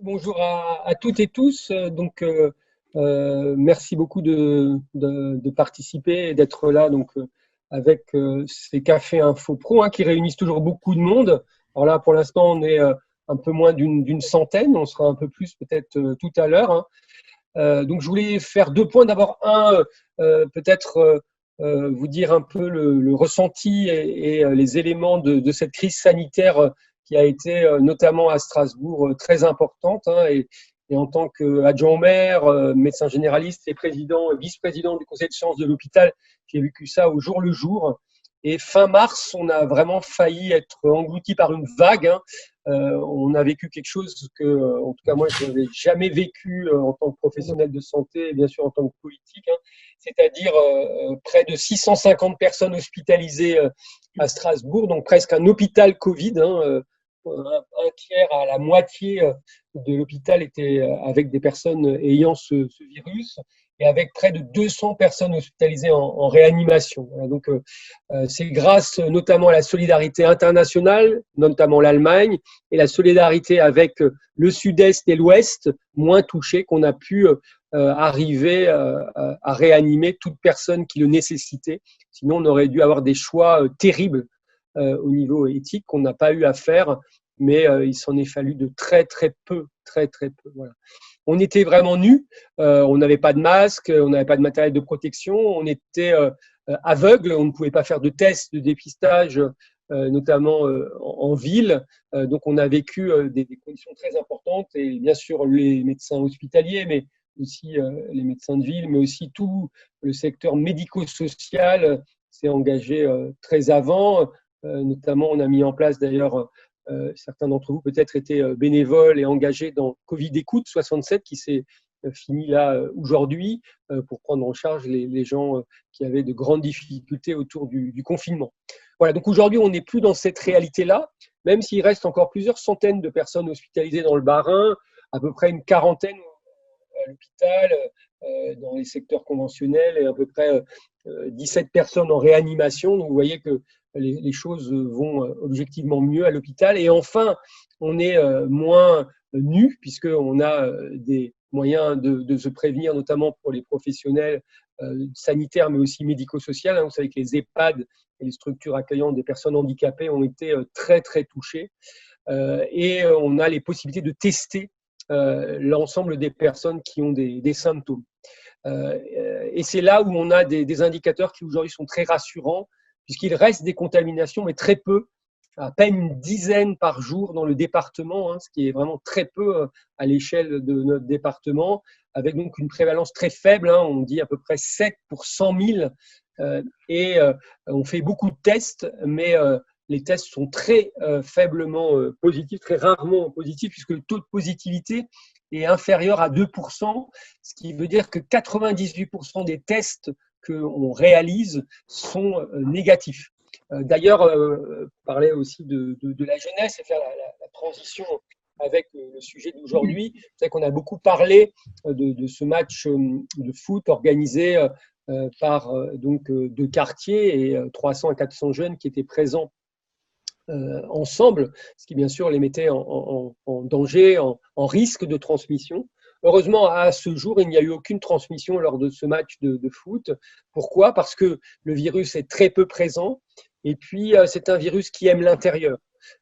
Bonjour à toutes et tous. Merci beaucoup de participer et d'être là avec ces cafés Info Pro qui réunissent toujours beaucoup de monde. Alors là, pour l'instant, on est un peu moins d'une centaine. On sera un peu plus peut-être tout à l'heure. Donc, je voulais faire deux points. D'abord, peut-être vous dire un peu le ressenti et les éléments de cette crise sanitaire qui a été notamment à Strasbourg très importante. Et en tant qu'adjoint au maire, médecin généraliste et président, vice-président du conseil de sciences de l'hôpital, j'ai vécu ça au jour le jour. Et fin mars, on a vraiment failli être englouti par une vague. On a vécu quelque chose que, en tout cas moi, je n'avais jamais vécu en tant que professionnel de santé et bien sûr en tant que politique, c'est-à-dire près de 650 personnes hospitalisées à Strasbourg, donc presque un hôpital Covid. Un tiers à la moitié de l'hôpital était avec des personnes ayant ce virus et avec près de 200 personnes hospitalisées en réanimation. Voilà, donc, c'est grâce notamment à la solidarité internationale, notamment l'Allemagne, et la solidarité avec le Sud-Est et l'Ouest, moins touchés, qu'on a pu arriver à réanimer toute personne qui le nécessitait. Sinon, on aurait dû avoir des choix terribles au niveau éthique qu'on n'a pas eu à faire, mais il s'en est fallu de très peu, très peu. Voilà. On était vraiment nus, on n'avait pas de masque, on n'avait pas de matériel de protection, on était aveugle, on ne pouvait pas faire de tests de dépistage, notamment en ville. Donc on a vécu des conditions très importantes et bien sûr les médecins hospitaliers, mais aussi les médecins de ville, mais aussi tout le secteur médico-social s'est engagé très avant. Notamment, on a mis en place d'ailleurs, certains d'entre vous peut-être étaient bénévoles et engagés dans Covid Écoute 67 qui s'est fini là aujourd'hui pour prendre en charge les gens qui avaient de grandes difficultés autour du confinement. Voilà, donc aujourd'hui, on n'est plus dans cette réalité-là, même s'il reste encore plusieurs centaines de personnes hospitalisées dans le Bas-Rhin, à peu près une quarantaine à l'hôpital, dans les secteurs conventionnels, et à peu près 17 personnes en réanimation. Donc vous voyez que les choses vont objectivement mieux à l'hôpital. Et enfin, on est moins nu, puisqu'on a des moyens de se prévenir, notamment pour les professionnels sanitaires, mais aussi médico-sociaux. Vous savez que les EHPAD et les structures accueillant des personnes handicapées ont été très touchées. Et on a les possibilités de tester l'ensemble des personnes qui ont des symptômes. Et c'est là où on a des indicateurs qui aujourd'hui sont très rassurants, puisqu'il reste des contaminations, mais très peu, à peine une dizaine par jour dans le département, ce qui est vraiment très peu à l'échelle de notre département, avec donc une prévalence très faible, on dit à peu près 7 pour 100 000, et on fait beaucoup de tests, mais les tests sont très faiblement positifs, très rarement positifs, puisque le taux de positivité est inférieur à 2%, ce qui veut dire que 98% des tests qu'on réalise sont négatifs. D'ailleurs, parler aussi de la jeunesse et faire la transition avec le sujet d'aujourd'hui. Vous savez qu'on a beaucoup parlé de ce match de foot organisé par donc deux quartiers et 300 à 400 jeunes qui étaient présents ensemble, ce qui bien sûr les mettait en danger, en risque de transmission. Heureusement, à ce jour, il n'y a eu aucune transmission lors de ce match de foot. Pourquoi? Parce que le virus est très peu présent et puis c'est un virus qui aime l'intérieur.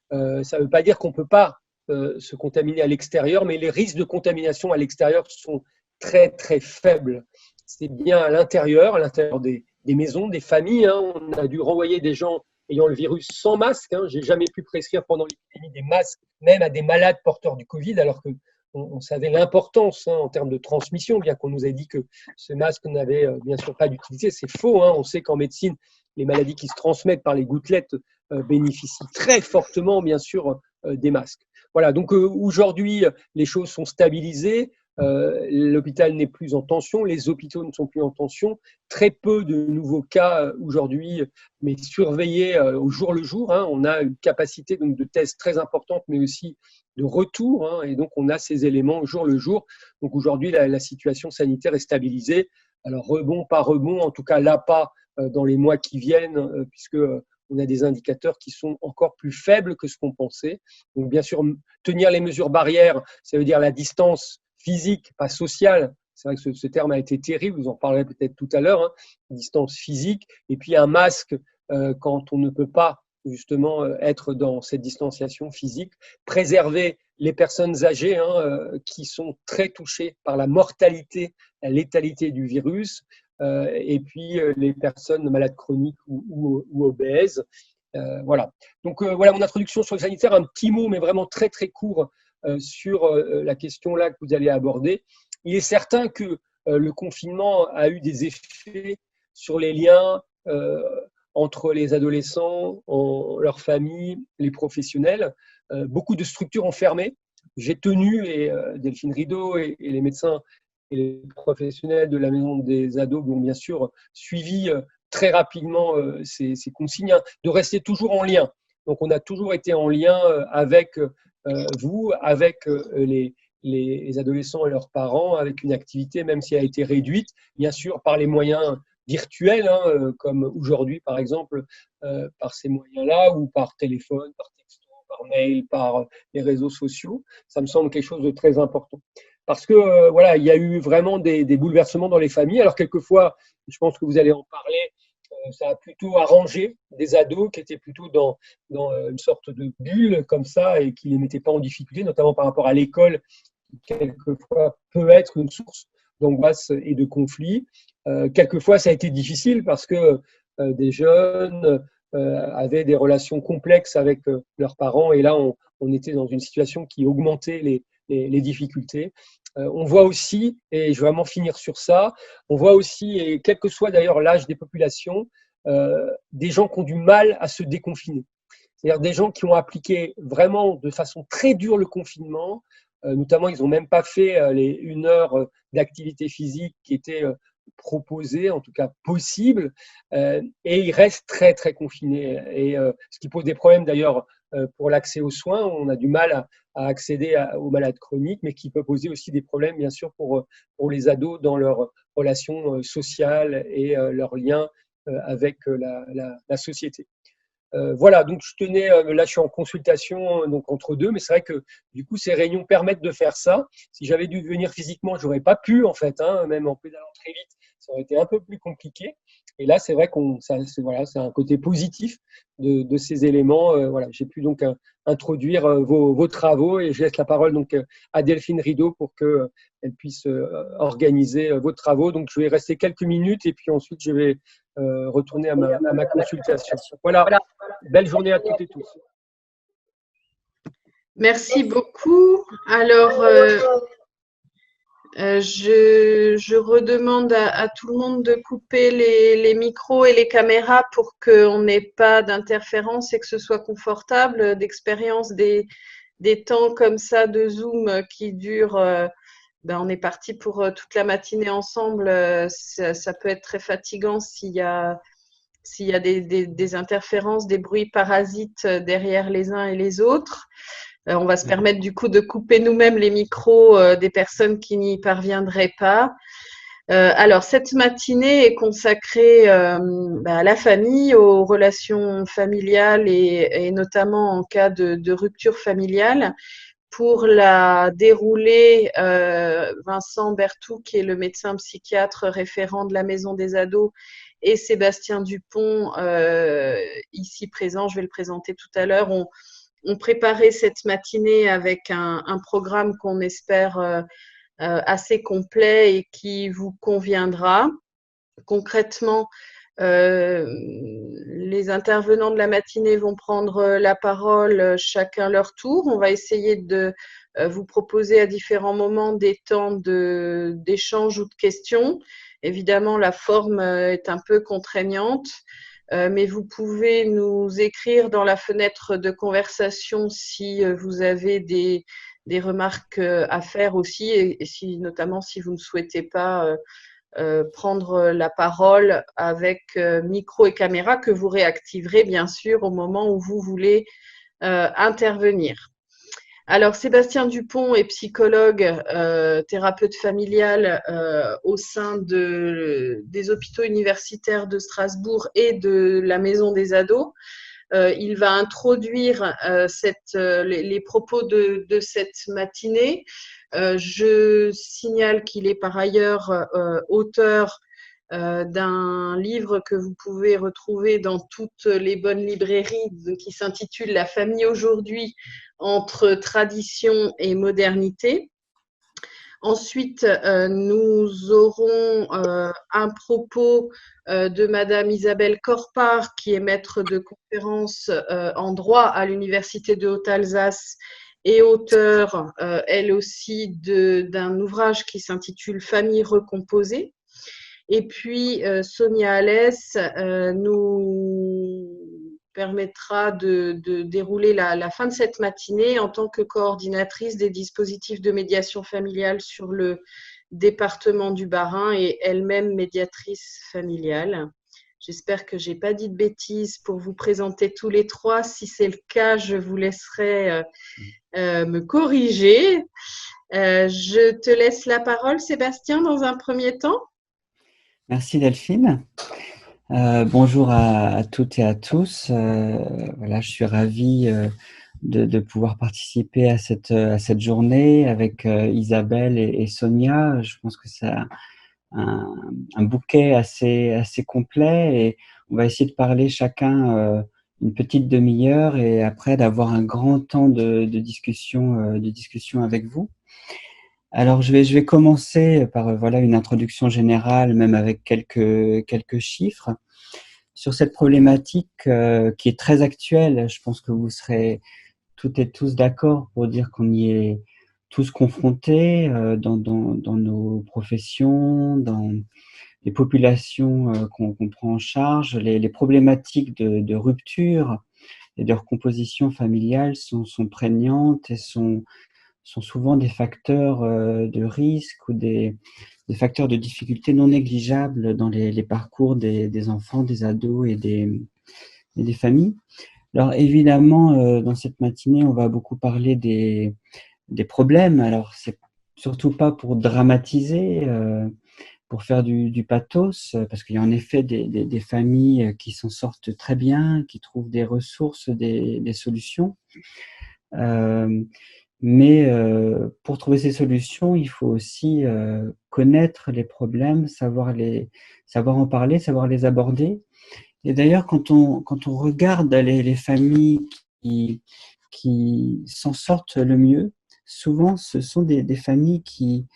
Ça ne veut pas dire qu'on ne peut pas se contaminer à l'extérieur, mais les risques de contamination à l'extérieur sont très faibles. C'est bien à l'intérieur des maisons, des familles. On a dû renvoyer des gens ayant le virus sans masque. Je n'ai jamais pu prescrire pendant l'épidémie des masques, même à des malades porteurs du Covid, alors qu'on savait l'importance en termes de transmission, bien qu'on nous ait dit que ce masque n'avait bien sûr pas d'utilité. C'est faux. On sait qu'en médecine, les maladies qui se transmettent par les gouttelettes bénéficient très fortement, bien sûr, des masques. Voilà, donc aujourd'hui, les choses sont stabilisées. L'hôpital n'est plus en tension, les hôpitaux ne sont plus en tension, très peu de nouveaux cas aujourd'hui, mais surveillés au jour le jour. On a une capacité donc, de tests très importante, mais aussi de retour, et donc on a ces éléments au jour le jour. Donc aujourd'hui, la situation sanitaire est stabilisée. Alors rebond, pas rebond, en tout cas là pas dans les mois qui viennent, puisque on a des indicateurs qui sont encore plus faibles que ce qu'on pensait. Donc, bien sûr, tenir les mesures barrières, ça veut dire la distance physique, pas sociale. C'est vrai que ce terme a été terrible, vous en parlerez peut-être tout à l'heure, hein, distance physique, et puis un masque quand on ne peut pas justement être dans cette distanciation physique, préserver les personnes âgées qui sont très touchées par la mortalité, la létalité du virus, et puis les personnes malades chroniques ou obèses. Voilà. Donc voilà mon introduction sur le sanitaire, un petit mot mais vraiment très très court sur la question là que vous allez aborder. Il est certain que le confinement a eu des effets sur les liens entre les adolescents, leurs familles, les professionnels. Beaucoup de structures ont fermé. J'ai tenu, et Delphine Rideau et les médecins et les professionnels de la maison des ados ont bien sûr suivi très rapidement ces consignes, de rester toujours en lien. Donc on a toujours été en lien avec vous, avec les adolescents et leurs parents, avec une activité, même si elle a été réduite, bien sûr par les moyens virtuels, comme aujourd'hui par exemple, par ces moyens-là, ou par téléphone, par texto, par mail, par les réseaux sociaux. Ça me semble quelque chose de très important. Parce que voilà, il y a eu vraiment des bouleversements dans les familles. Alors quelquefois, je pense que vous allez en parler, ça a plutôt arrangé des ados qui étaient plutôt dans une sorte de bulle comme ça et qui les mettaient pas en difficulté, notamment par rapport à l'école, qui quelquefois peut être une source d'angoisse et de conflit. Quelquefois, ça a été difficile parce que des jeunes avaient des relations complexes avec leurs parents, et là, on était dans une situation qui augmentait les difficultés. On voit aussi, et je vais vraiment finir sur ça, on voit aussi, et quel que soit d'ailleurs l'âge des populations, des gens qui ont du mal à se déconfiner. C'est-à-dire des gens qui ont appliqué vraiment de façon très dure le confinement, notamment ils n'ont même pas fait les 1 heure d'activité physique qui était proposée, en tout cas possible, et ils restent très très confinés. Et ce qui pose des problèmes d'ailleurs pour l'accès aux soins. On a du mal à accéder aux malades chroniques, mais qui peut poser aussi des problèmes, bien sûr, pour les ados dans leurs relations sociales et leurs liens avec la société. Voilà, donc je tenais, là je suis en consultation donc entre deux, mais c'est vrai que du coup ces réunions permettent de faire ça. Si j'avais dû venir physiquement, j'aurais pas pu en fait, même en pédalant très vite, ça aurait été un peu plus compliqué. Et là, c'est vrai voilà, c'est un côté positif de ces éléments. Voilà, j'ai pu donc introduire vos travaux, et je laisse la parole donc à Delphine Rideau pour qu'elle puisse organiser vos travaux. Donc je vais rester quelques minutes et puis ensuite je vais retourner à ma consultation. Voilà. Belle journée à toutes et tous. Merci beaucoup. Alors, je redemande à tout le monde de couper les micros et les caméras pour qu'on n'ait pas d'interférence et que ce soit confortable. D'expérience des temps comme ça de Zoom qui durent, on est parti pour toute la matinée ensemble. Ça peut être très fatigant s'il y a des interférences, des bruits parasites derrière les uns et les autres. On va se permettre du coup de couper nous-mêmes les micros des personnes qui n'y parviendraient pas. Alors, cette matinée est consacrée à la famille, aux relations familiales et notamment en cas de rupture familiale. Pour la dérouler, Vincent Berthoud, qui est le médecin psychiatre référent de la Maison des Ados, et Sébastien Dupont, ici présent, je vais le présenter tout à l'heure, ont préparé cette matinée avec un programme qu'on espère assez complet et qui vous conviendra. Concrètement, les intervenants de la matinée vont prendre la parole chacun leur tour. On va essayer de vous proposer à différents moments des temps d'échange ou de questions. Évidemment, la forme est un peu contraignante, mais vous pouvez nous écrire dans la fenêtre de conversation si vous avez des remarques à faire aussi, et si, notamment si vous ne souhaitez pas prendre la parole avec micro et caméra, que vous réactiverez bien sûr au moment où vous voulez intervenir. Alors, Sébastien Dupont est psychologue, thérapeute familial au sein des hôpitaux universitaires de Strasbourg et de la Maison des Ados. il va introduire les propos de cette matinée. Je signale qu'il est par ailleurs auteur d'un livre que vous pouvez retrouver dans toutes les bonnes librairies qui s'intitule La famille aujourd'hui entre tradition et modernité. Ensuite, nous aurons un propos de Madame Isabelle Corpart, qui est maître de conférence en droit à l'Université de Haute-Alsace et auteure, elle aussi, d'un ouvrage qui s'intitule Famille recomposée. Et puis, Sonia Alès nous permettra de dérouler la fin de cette matinée en tant que coordinatrice des dispositifs de médiation familiale sur le département du Bas-Rhin et elle-même médiatrice familiale. J'espère que je n'ai pas dit de bêtises pour vous présenter tous les trois. Si c'est le cas, je vous laisserai me corriger. Je te laisse la parole, Sébastien, dans un premier temps. Merci Delphine. Bonjour à toutes et à tous. Voilà, je suis ravi de pouvoir participer à cette journée avec Isabelle et Sonia. Je pense que c'est un bouquet assez complet et on va essayer de parler chacun une petite demi-heure et après d'avoir un grand temps de discussion avec vous. Alors, je vais commencer par voilà une introduction générale, même avec quelques chiffres sur cette problématique qui est très actuelle. Je pense que vous serez toutes et tous d'accord pour dire qu'on y est tous confrontés dans nos professions, dans les populations qu'on prend en charge. Les problématiques de rupture et de recomposition familiale sont prégnantes et sont souvent des facteurs de risque ou des facteurs de difficulté non négligeables dans les parcours des enfants, des ados et des familles. Alors évidemment, dans cette matinée, on va beaucoup parler des problèmes. Alors c'est surtout pas pour dramatiser, pour faire du pathos, parce qu'il y a en effet des familles qui s'en sortent très bien, qui trouvent des ressources, des solutions. Mais pour trouver ces solutions, il faut aussi connaître les problèmes, savoir en parler, savoir les aborder. Et d'ailleurs, quand on regarde les familles qui s'en sortent le mieux, souvent ce sont des familles qui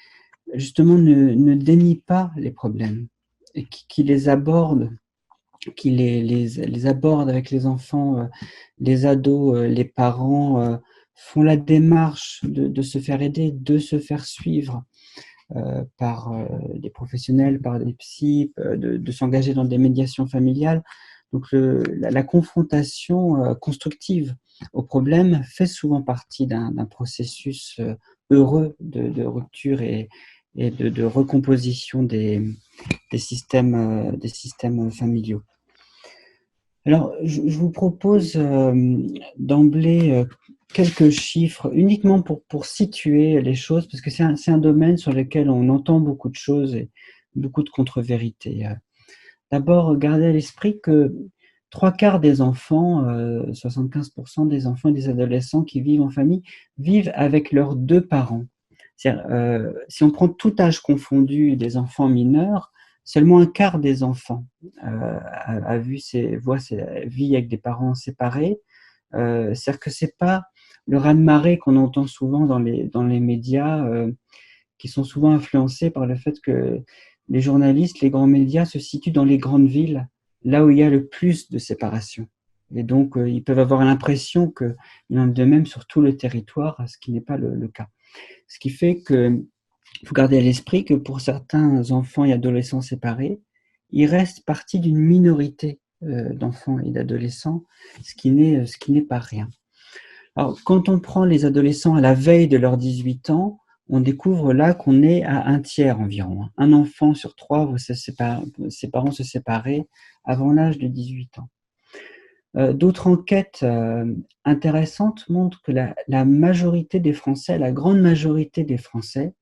justement ne dénient pas les problèmes et qui les abordent, qui les abordent avec les enfants, les ados, les parents, font la démarche de se faire aider, de se faire suivre par des professionnels, par des psys, de s'engager dans des médiations familiales. Donc la confrontation constructive au problème fait souvent partie d'un processus heureux de rupture et de recomposition des systèmes familiaux. Alors, je vous propose d'emblée quelques chiffres uniquement pour situer les choses, parce que c'est un domaine sur lequel on entend beaucoup de choses et beaucoup de contre-vérités. D'abord, gardez à l'esprit que 3/4 des enfants, 75% des enfants et des adolescents qui vivent en famille, vivent avec leurs deux parents. C'est-à-dire, si on prend tout âge confondu des enfants mineurs, seulement 1/4 des enfants vit avec des parents séparés. C'est-à-dire que c'est pas le raz-de-marée qu'on entend souvent dans les médias, qui sont souvent influencés par le fait que les journalistes, les grands médias se situent dans les grandes villes, là où il y a le plus de séparation. Et donc, ils peuvent avoir l'impression qu'il en est de même sur tout le territoire, ce qui n'est pas le cas. Ce qui fait que il faut garder à l'esprit que pour certains enfants et adolescents séparés, ils restent partie d'une minorité d'enfants et d'adolescents, ce qui n'est pas rien. Alors, quand on prend les adolescents à la veille de leurs 18 ans, on découvre là qu'on est à 1/3 environ. Un enfant sur 3 voit ses parents se séparer avant l'âge de 18 ans. D'autres enquêtes intéressantes montrent que la majorité des Français, la grande majorité des Français,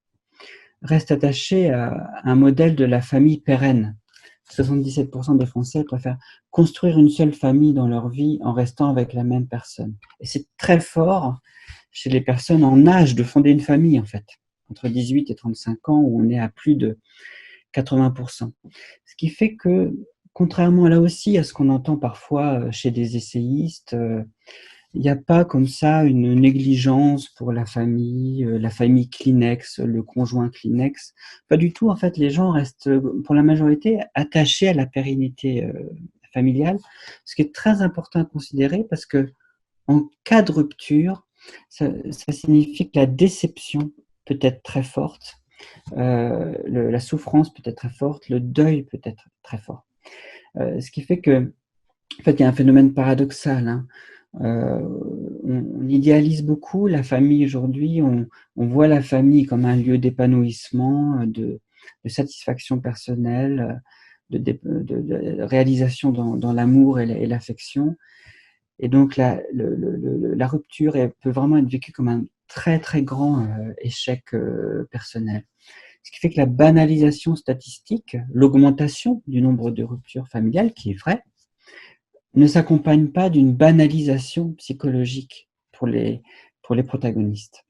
reste attaché à un modèle de la famille pérenne. 77% des Français préfèrent construire une seule famille dans leur vie en restant avec la même personne. Et c'est très fort chez les personnes en âge de fonder une famille, en fait, entre 18 et 35 ans, où on est à plus de 80%. Ce qui fait que, contrairement là aussi à ce qu'on entend parfois chez des essayistes, il n'y a pas comme ça une négligence pour la famille Kleenex, le conjoint Kleenex. Pas du tout, en fait, les gens restent, pour la majorité, attachés à la pérennité familiale, ce qui est très important à considérer parce que en cas de rupture, ça signifie que la déception peut être très forte, la souffrance peut être très forte, le deuil peut être très fort. Ce qui fait que, en fait, il y a un phénomène paradoxal, hein. On idéalise beaucoup la famille aujourd'hui, on voit la famille comme un lieu d'épanouissement, de satisfaction personnelle, de réalisation dans l'amour et l'affection. Et donc la rupture peut vraiment être vécue comme un très très grand échec personnel. Ce qui fait que la banalisation statistique, l'augmentation du nombre de ruptures familiales, qui est vrai, ne s'accompagne pas d'une banalisation psychologique pour les protagonistes.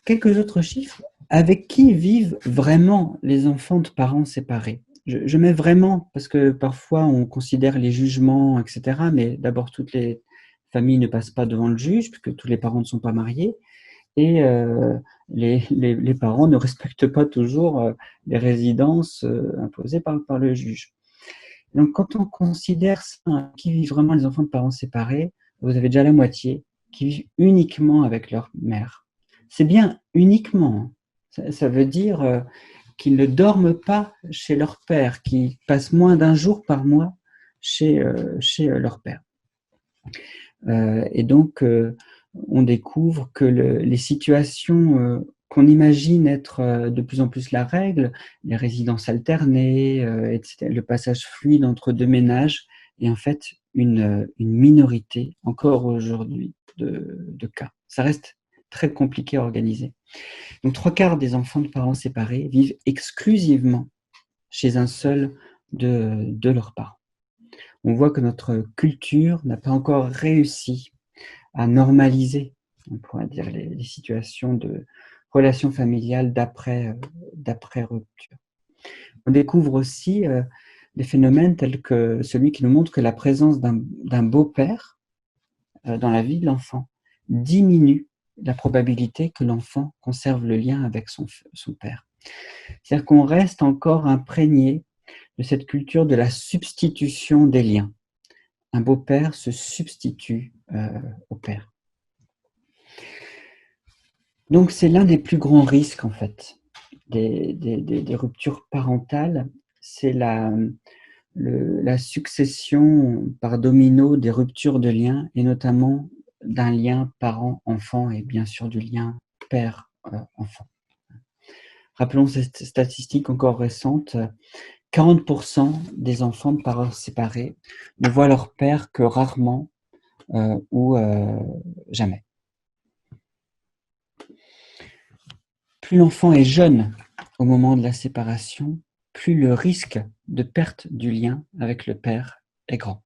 Quelques autres chiffres. Avec qui vivent vraiment les enfants de parents séparés? Je mets vraiment, parce que parfois on considère les jugements, etc. Mais d'abord, toutes les familles ne passent pas devant le juge, puisque tous les parents ne sont pas mariés. Et les parents ne respectent pas toujours les résidences imposées par le juge. Donc, quand on considère ça, qui vivent vraiment les enfants de parents séparés, vous avez déjà la moitié qui vivent uniquement avec leur mère. C'est bien uniquement. Ça veut dire qu'ils ne dorment pas chez leur père, qu'ils passent moins d'un jour par mois chez leur père. Et donc, on découvre que les situations qu'on imagine être de plus en plus la règle, les résidences alternées, etc., le passage fluide entre deux ménages, est en fait une minorité, encore aujourd'hui, de cas. Ça reste très compliqué à organiser. Donc, 3/4 des enfants de parents séparés vivent exclusivement chez un seul de leurs parents. On voit que notre culture n'a pas encore réussi à normaliser, on pourrait dire, les situations de relations familiales d'après rupture. On découvre aussi des phénomènes tels que celui qui nous montre que la présence d'un beau-père dans la vie de l'enfant diminue la probabilité que l'enfant conserve le lien avec son père. C'est-à-dire qu'on reste encore imprégné de cette culture de la substitution des liens. Un beau-père se substitue au père. Donc c'est l'un des plus grands risques en fait des ruptures parentales, c'est la succession par domino des ruptures de liens et notamment d'un lien parent-enfant et bien sûr du lien père-enfant. Rappelons cette statistique encore récente, 40% des enfants de parents séparés ne voient leur père que rarement ou jamais. Plus l'enfant est jeune au moment de la séparation, plus le risque de perte du lien avec le père est grand.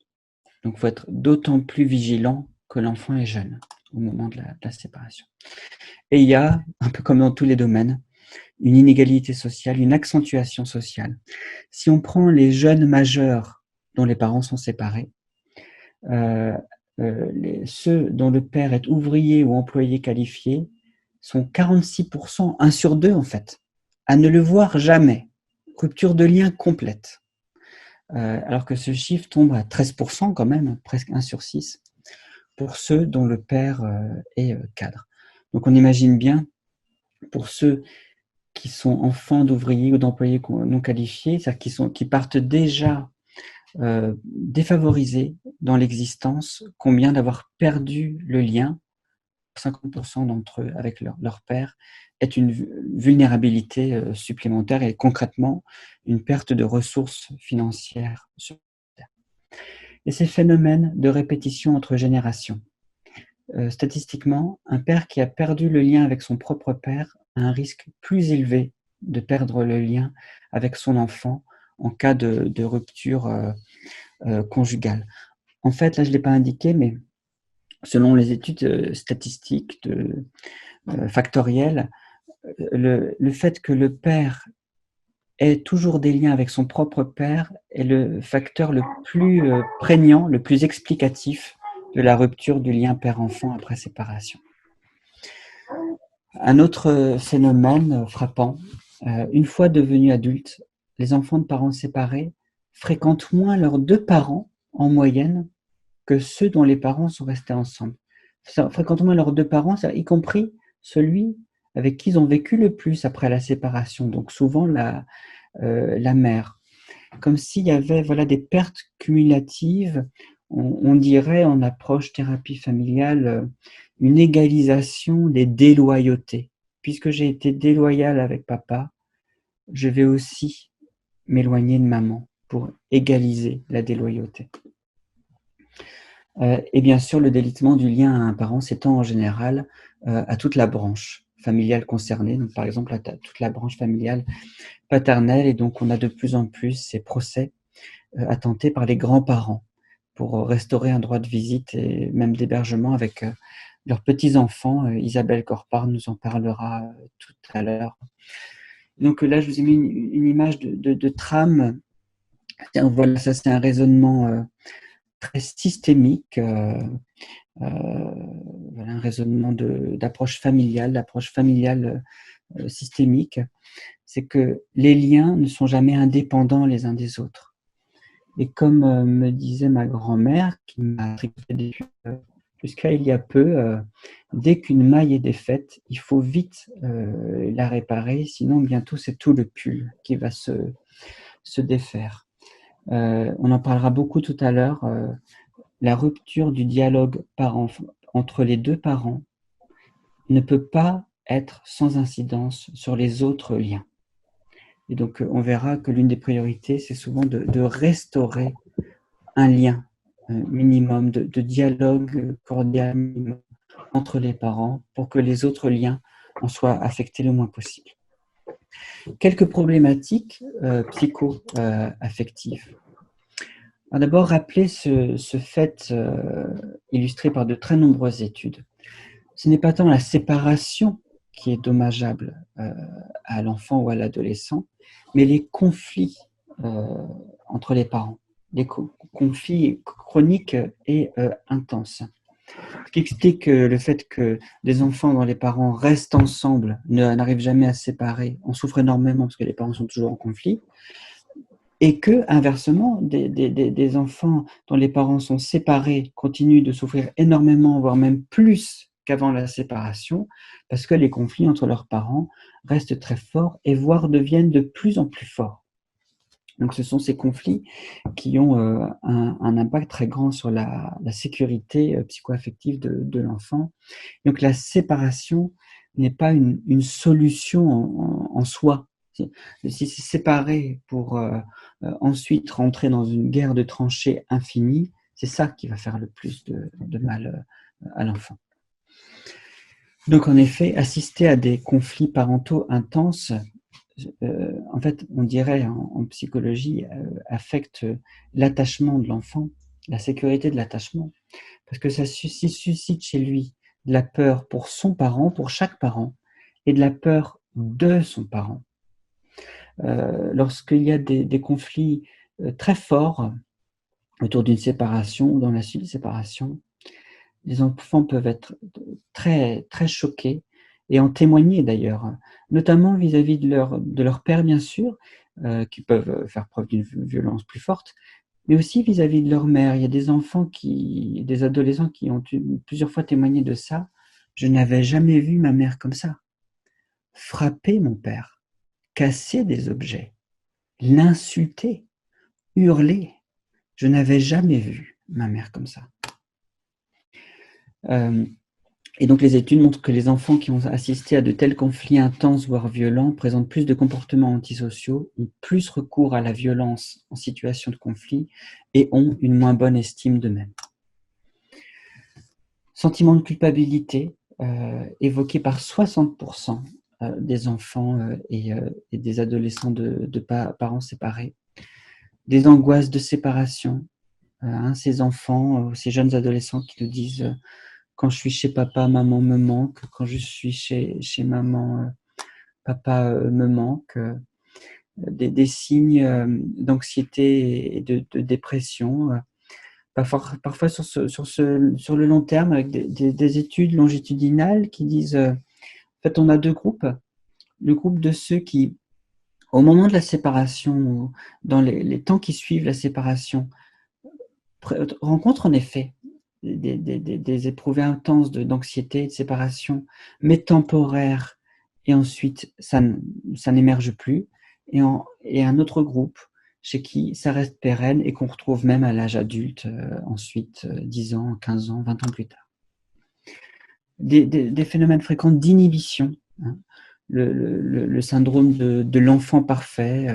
Donc, il faut être d'autant plus vigilant que l'enfant est jeune au moment de la séparation. Et il y a, un peu comme dans tous les domaines, une inégalité sociale, une accentuation sociale. Si on prend les jeunes majeurs dont les parents sont séparés, ceux dont le père est ouvrier ou employé qualifié sont 46%, 1 sur 2 en fait, à ne le voir jamais. Rupture de lien complète. Alors que ce chiffre tombe à 13% quand même, presque 1 sur 6, pour ceux dont le père est cadre. Donc on imagine bien, pour ceux qui sont enfants d'ouvriers ou d'employés non qualifiés, c'est-à-dire qui partent déjà défavorisés dans l'existence, combien d'avoir perdu le lien, 50% d'entre eux avec leur père, est une vulnérabilité supplémentaire et concrètement une perte de ressources financières supplémentaires. Et ces phénomènes de répétition entre générations. Statistiquement, un père qui a perdu le lien avec son propre père a un risque plus élevé de perdre le lien avec son enfant en cas de rupture conjugale. En fait, là, je ne l'ai pas indiqué, mais selon les études statistiques factorielles, le fait que le père ait toujours des liens avec son propre père est le facteur le plus prégnant, le plus explicatif de la rupture du lien père-enfant après séparation. Un autre phénomène frappant, une fois devenus adultes, les enfants de parents séparés fréquentent moins leurs deux parents en moyenne que ceux dont les parents sont restés ensemble. Fréquentent moins leurs deux parents, y compris celui avec qui ils ont vécu le plus après la séparation, donc souvent la mère. Comme s'il y avait des pertes cumulatives, on dirait en approche thérapie familiale une égalisation des déloyautés. Puisque j'ai été déloyale avec papa, je vais aussi m'éloigner de maman pour égaliser la déloyauté. Et bien sûr, le délitement du lien à un parent s'étend en général à toute la branche familiale concernée, donc par exemple à toute la branche familiale paternelle, et donc on a de plus en plus ces procès intentés par les grands-parents pour restaurer un droit de visite et même d'hébergement avec leurs petits-enfants. Isabelle Corpard nous en parlera tout à l'heure. Donc là, je vous ai mis une image de trame. Voilà, ça c'est un raisonnement très systémique, un raisonnement d'approche familiale, systémique. C'est que les liens ne sont jamais indépendants les uns des autres. Et comme me disait ma grand-mère, qui m'a tricoté jusqu'à il y a peu, dès qu'une maille est défaite, il faut vite la réparer, sinon bientôt c'est tout le pull qui va se défaire. On en parlera beaucoup tout à l'heure. La rupture du dialogue entre les deux parents ne peut pas être sans incidence sur les autres liens. Et donc, on verra que l'une des priorités, c'est souvent de restaurer un lien minimum, de dialogue cordial minimum entre les parents pour que les autres liens en soient affectés le moins possible. Quelques problématiques psycho-affectives. D'abord, rappeler ce fait illustré par de très nombreuses études. Ce n'est pas tant la séparation qui est dommageable à l'enfant ou à l'adolescent, mais les conflits entre les parents, les conflits chroniques et intenses. Ce qui explique le fait que des enfants dont les parents restent ensemble n'arrivent jamais à se séparer, on souffre énormément parce que les parents sont toujours en conflit, et que, inversement, des enfants dont les parents sont séparés continuent de souffrir énormément, voire même plus qu'avant la séparation, parce que les conflits entre leurs parents restent très forts et voire deviennent de plus en plus forts. Donc ce sont ces conflits qui ont un impact très grand sur la sécurité psycho-affective de l'enfant. Donc la séparation n'est pas une solution en soi. Si c'est séparé pour ensuite rentrer dans une guerre de tranchées infinie, c'est ça qui va faire le plus de mal à l'enfant. Donc en effet, assister à des conflits parentaux intenses, en fait, on dirait en psychologie, affecte l'attachement de l'enfant, la sécurité de l'attachement, parce que ça suscite chez lui de la peur pour son parent, pour chaque parent, et de la peur de son parent. Lorsqu'il y a des conflits très forts autour d'une séparation ou dans la suite de séparation, les enfants peuvent être très, très choqués et en témoigner d'ailleurs, notamment vis-à-vis de leur père, bien sûr, qui peuvent faire preuve d'une violence plus forte, mais aussi vis-à-vis de leur mère. Il y a des adolescents qui ont plusieurs fois témoigné de ça. Je n'avais jamais vu ma mère comme ça. Frapper mon père, casser des objets, l'insulter, hurler. Je n'avais jamais vu ma mère comme ça. Et donc les études montrent que les enfants qui ont assisté à de tels conflits intenses, voire violents, présentent plus de comportements antisociaux, ont plus recours à la violence en situation de conflit et ont une moins bonne estime d'eux-mêmes. Sentiment de culpabilité, évoqué par 60% des enfants et des adolescents de parents séparés, des angoisses de séparation. Ces enfants, ces jeunes adolescents qui nous disent quand je suis chez papa, maman me manque, quand je suis chez maman, papa me manque, des signes d'anxiété et de dépression. Parfois sur le long terme, avec des études longitudinales qui disent, en fait, on a deux groupes. Le groupe de ceux qui, au moment de la séparation, ou dans les temps qui suivent la séparation, rencontrent en effet des éprouvées intenses d'anxiété, de séparation, mais temporaires, et ensuite ça n'émerge plus, et un autre groupe chez qui ça reste pérenne et qu'on retrouve même à l'âge adulte, ensuite 10 ans, 15 ans, 20 ans plus tard. Des phénomènes fréquents d'inhibition, hein. Le syndrome de l'enfant parfait,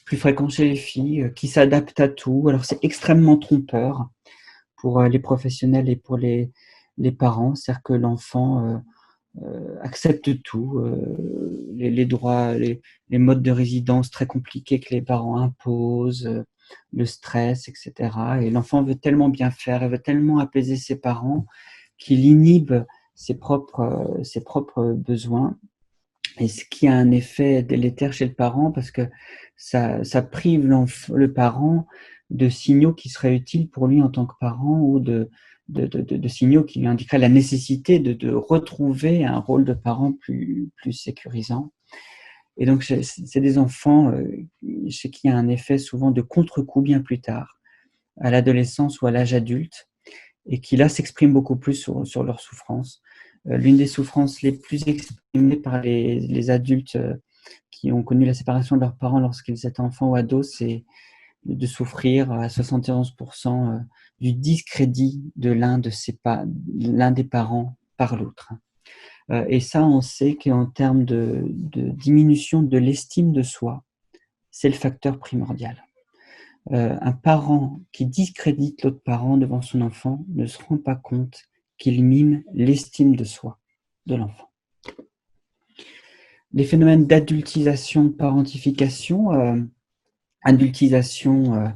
plus fréquent chez les filles, qui s'adaptent à tout. Alors c'est extrêmement trompeur pour les professionnels et pour les parents, c'est-à-dire que l'enfant accepte tout, les droits, les modes de résidence très compliqués que les parents imposent, le stress, etc. Et l'enfant veut tellement bien faire, il veut tellement apaiser ses parents qu'il inhibe ses propres besoins, et ce qui a un effet délétère chez le parent parce que ça prive le parent de signaux qui seraient utiles pour lui en tant que parent, ou de signaux qui lui indiqueraient la nécessité de retrouver un rôle de parent plus sécurisant. Et donc, c'est des enfants chez qui il y a un effet souvent de contre-coup bien plus tard, à l'adolescence ou à l'âge adulte, et qui là s'expriment beaucoup plus sur leur souffrance. L'une des souffrances les plus exprimées par les adultes qui ont connu la séparation de leurs parents lorsqu'ils étaient enfants ou ados, c'est de souffrir à 71% du discrédit de l'un des parents par l'autre. Et ça, on sait qu'en termes de diminution de l'estime de soi, c'est le facteur primordial. Un parent qui discrédite l'autre parent devant son enfant ne se rend pas compte qu'il mime l'estime de soi de l'enfant. Les phénomènes d'adultisation, de parentification, adultisation,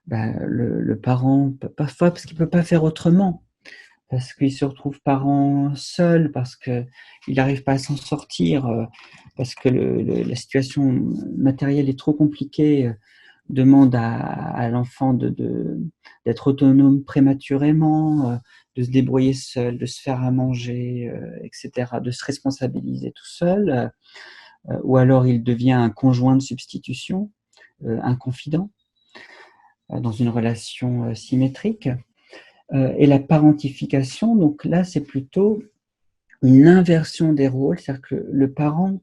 le parent, parfois parce qu'il ne peut pas faire autrement, parce qu'il se retrouve parent seul, parce qu'il n'arrive pas à s'en sortir, parce que la situation matérielle est trop compliquée, demande à l'enfant d'être autonome prématurément, de se débrouiller seul, de se faire à manger, etc., de se responsabiliser tout seul, ou alors il devient un conjoint de substitution, un confident, dans une relation symétrique. Et la parentification, donc là, c'est plutôt une inversion des rôles, c'est-à-dire que le parent,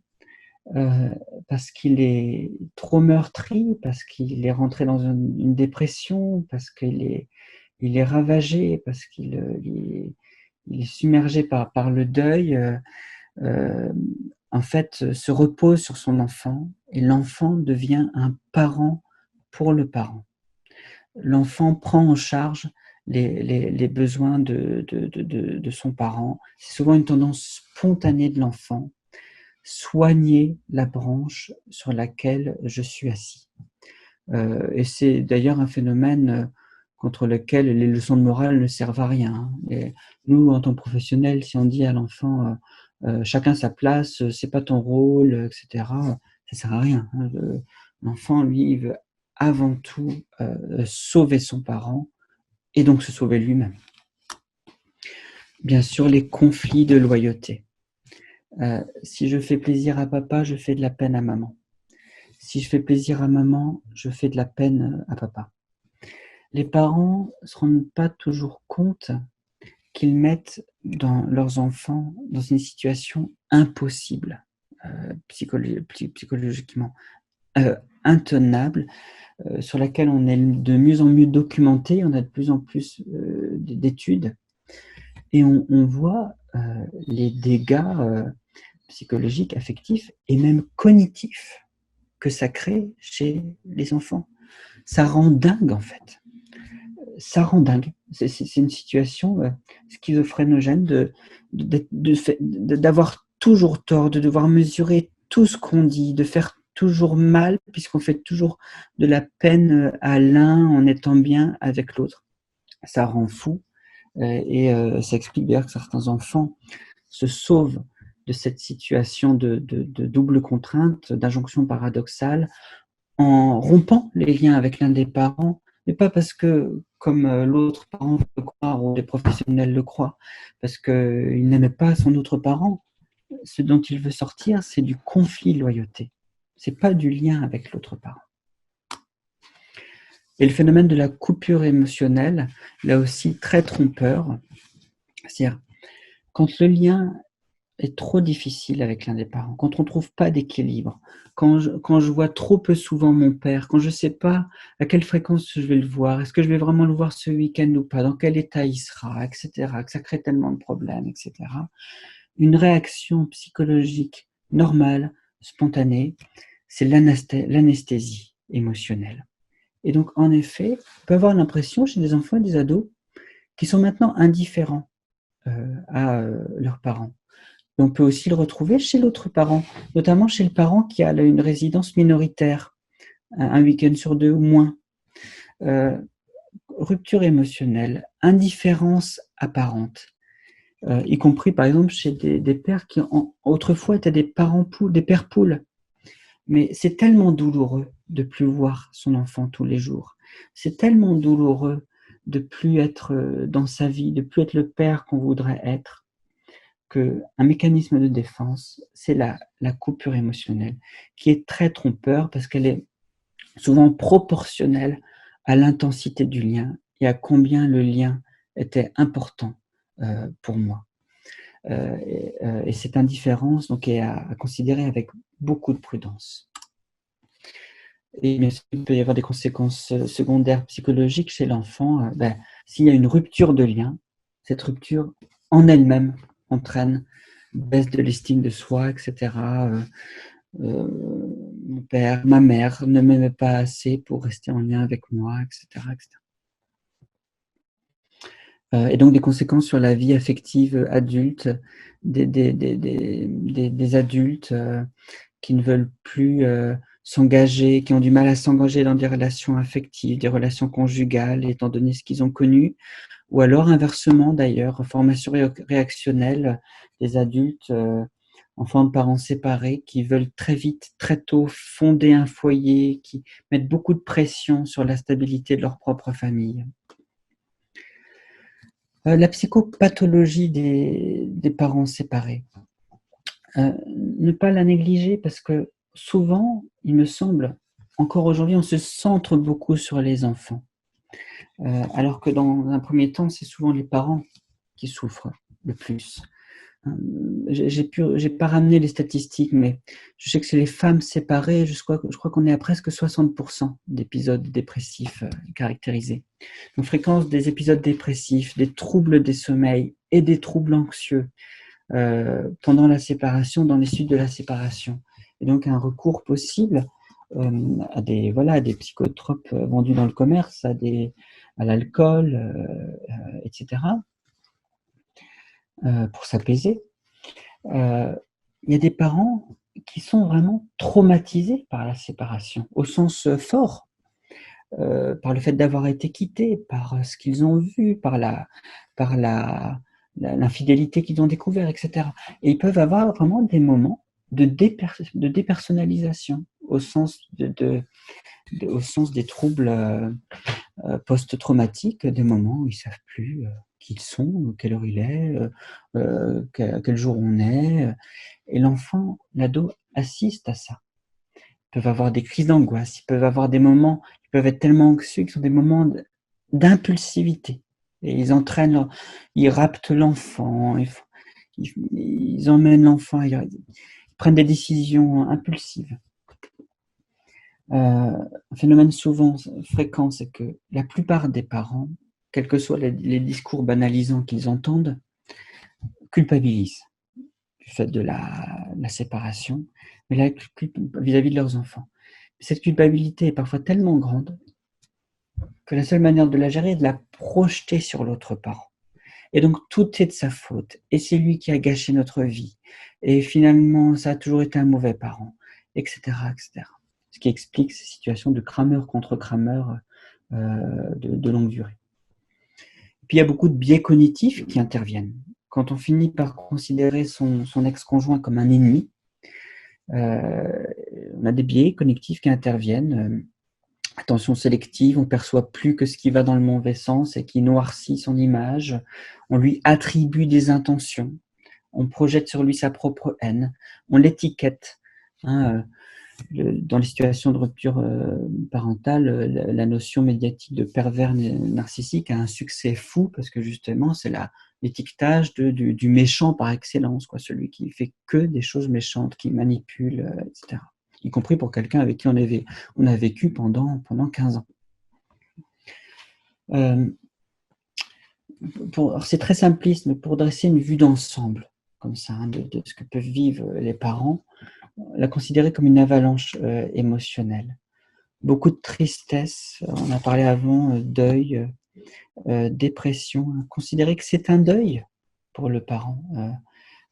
parce qu'il est trop meurtri, parce qu'il est rentré dans une dépression, parce qu'il est ravagé, parce qu'il est submergé par le deuil, en fait, se repose sur son enfant, et l'enfant devient un parent pour le parent. L'enfant prend en charge les besoins de son parent. C'est souvent une tendance spontanée de l'enfant. Soigner la branche sur laquelle je suis assis. Et c'est d'ailleurs un phénomène contre lequel les leçons de morale ne servent à rien. Et nous, en tant que professionnels, si on dit à l'enfant chacun sa place, c'est pas ton rôle, etc., ça sert à rien. L'enfant, lui, il veut avant tout sauver son parent et donc se sauver lui-même. Bien sûr, les conflits de loyauté. Si je fais plaisir à papa, je fais de la peine à maman. Si je fais plaisir à maman, je fais de la peine à papa. Les parents ne se rendent pas toujours compte qu'ils mettent leurs enfants dans une situation impossible, psychologiquement, intenable, sur laquelle on est de mieux en mieux documenté, on a de plus en plus d'études, et on voit les dégâts psychologiques, affectifs et même cognitifs que ça crée chez les enfants. Ça rend dingue, en fait. Ça rend dingue. C'est une situation schizophrénogène d'avoir toujours tort, de devoir mesurer tout ce qu'on dit, de faire toujours mal, puisqu'on fait toujours de la peine à l'un en étant bien avec l'autre. Ça rend fou et ça explique d'ailleurs que certains enfants se sauvent de cette situation de double contrainte, d'injonction paradoxale, en rompant les liens avec l'un des parents, mais pas parce que, comme l'autre parent le croit ou les professionnels le croient, parce qu'il n'aimait pas son autre parent. Ce dont il veut sortir, c'est du conflit loyauté. C'est pas du lien avec l'autre parent. Et le phénomène de la coupure émotionnelle, là aussi très trompeur, c'est-à-dire quand le lien est trop difficile avec l'un des parents, quand on ne trouve pas d'équilibre, quand je vois trop peu souvent mon père, quand je ne sais pas à quelle fréquence je vais le voir, est-ce que je vais vraiment le voir ce week-end ou pas, dans quel état il sera, etc., que ça crée tellement de problèmes, etc., une réaction psychologique normale, spontanée, c'est l'anesthésie émotionnelle. Et donc, en effet, on peut avoir l'impression chez des enfants et des ados qui sont maintenant indifférents à leurs parents. Et on peut aussi le retrouver chez l'autre parent, notamment chez le parent qui a une résidence minoritaire, un week-end sur 2 ou moins. Rupture émotionnelle, indifférence apparente. Y compris par exemple chez des pères qui autrefois étaient des pères poules. Mais c'est tellement douloureux de plus voir son enfant tous les jours. C'est tellement douloureux de plus être dans sa vie, de plus être le père qu'on voudrait être, qu'un mécanisme de défense, c'est la coupure émotionnelle, qui est très trompeur parce qu'elle est souvent proportionnelle à l'intensité du lien et à combien le lien était important pour moi. Et cette indifférence donc, est à considérer avec beaucoup de prudence. Et bien sûr, il peut y avoir des conséquences secondaires psychologiques chez l'enfant. S'il y a une rupture de lien, cette rupture en elle-même entraîne une baisse de l'estime de soi, etc. Mon père, ma mère ne m'aimait pas assez pour rester en lien avec moi, etc., etc. Et donc des conséquences sur la vie affective adulte, des adultes qui ne veulent plus s'engager, qui ont du mal à s'engager dans des relations affectives, des relations conjugales, étant donné ce qu'ils ont connu, ou alors inversement d'ailleurs, formation réactionnelle des adultes, enfants de parents séparés, qui veulent très vite, très tôt fonder un foyer, qui mettent beaucoup de pression sur la stabilité de leur propre famille. La psychopathologie des parents séparés. Ne pas la négliger parce que souvent, il me semble, encore aujourd'hui, on se centre beaucoup sur les enfants. Alors que dans un premier temps, c'est souvent les parents qui souffrent le plus. J'ai pas ramené les statistiques, mais je sais que chez les femmes séparées, je crois qu'on est à presque 60% d'épisodes dépressifs caractérisés. Donc, fréquence des épisodes dépressifs, des troubles des sommeils et des troubles anxieux pendant la séparation, dans les suites de la séparation. Et donc, un recours possible à des psychotropes vendus dans le commerce, à l'alcool, etc., pour s'apaiser. Il y a des parents qui sont vraiment traumatisés par la séparation, au sens fort, par le fait d'avoir été quittés, par ce qu'ils ont vu, par l'infidélité qu'ils ont découvert, etc. Et ils peuvent avoir vraiment des moments de dépersonnalisation, au sens au sens des troubles post-traumatiques, des moments où ils ne savent plus qui ils sont, quelle heure il est, quel jour on est. Et l'enfant, l'ado, assiste à ça. Ils peuvent avoir des crises d'angoisse, ils peuvent avoir des moments, ils peuvent être tellement anxieux qui sont des moments d'impulsivité. Et ils raptent l'enfant, ils emmènent l'enfant, ils prennent des décisions impulsives. Un phénomène souvent fréquent, c'est que la plupart des parents, quels que soient les discours banalisants qu'ils entendent, culpabilisent du fait de la séparation, mais vis-à-vis de leurs enfants. Cette culpabilité est parfois tellement grande que la seule manière de la gérer est de la projeter sur l'autre parent. Et donc tout est de sa faute, et c'est lui qui a gâché notre vie, et finalement, ça a toujours été un mauvais parent, etc., etc. Ce qui explique ces situations de crameur contre crameur de longue durée. Puis il y a beaucoup de biais cognitifs qui interviennent. Quand on finit par considérer son ex-conjoint comme un ennemi, on a des biais cognitifs qui interviennent. Attention sélective, on ne perçoit plus que ce qui va dans le mauvais sens et qui noircit son image. On lui attribue des intentions. On projette sur lui sa propre haine. On l'étiquette. Dans les situations de rupture parentale, la notion médiatique de pervers narcissique a un succès fou parce que justement, c'est l'étiquetage du méchant par excellence, quoi, celui qui fait que des choses méchantes, qui manipule, etc. Y compris pour quelqu'un avec qui on a vécu pendant 15 ans. C'est très simpliste, mais pour dresser une vue d'ensemble, comme ça, de ce que peuvent vivre les parents, la considérer comme une avalanche émotionnelle. Beaucoup de tristesse, on a parlé avant, deuil, dépression, considérer que c'est un deuil pour le parent.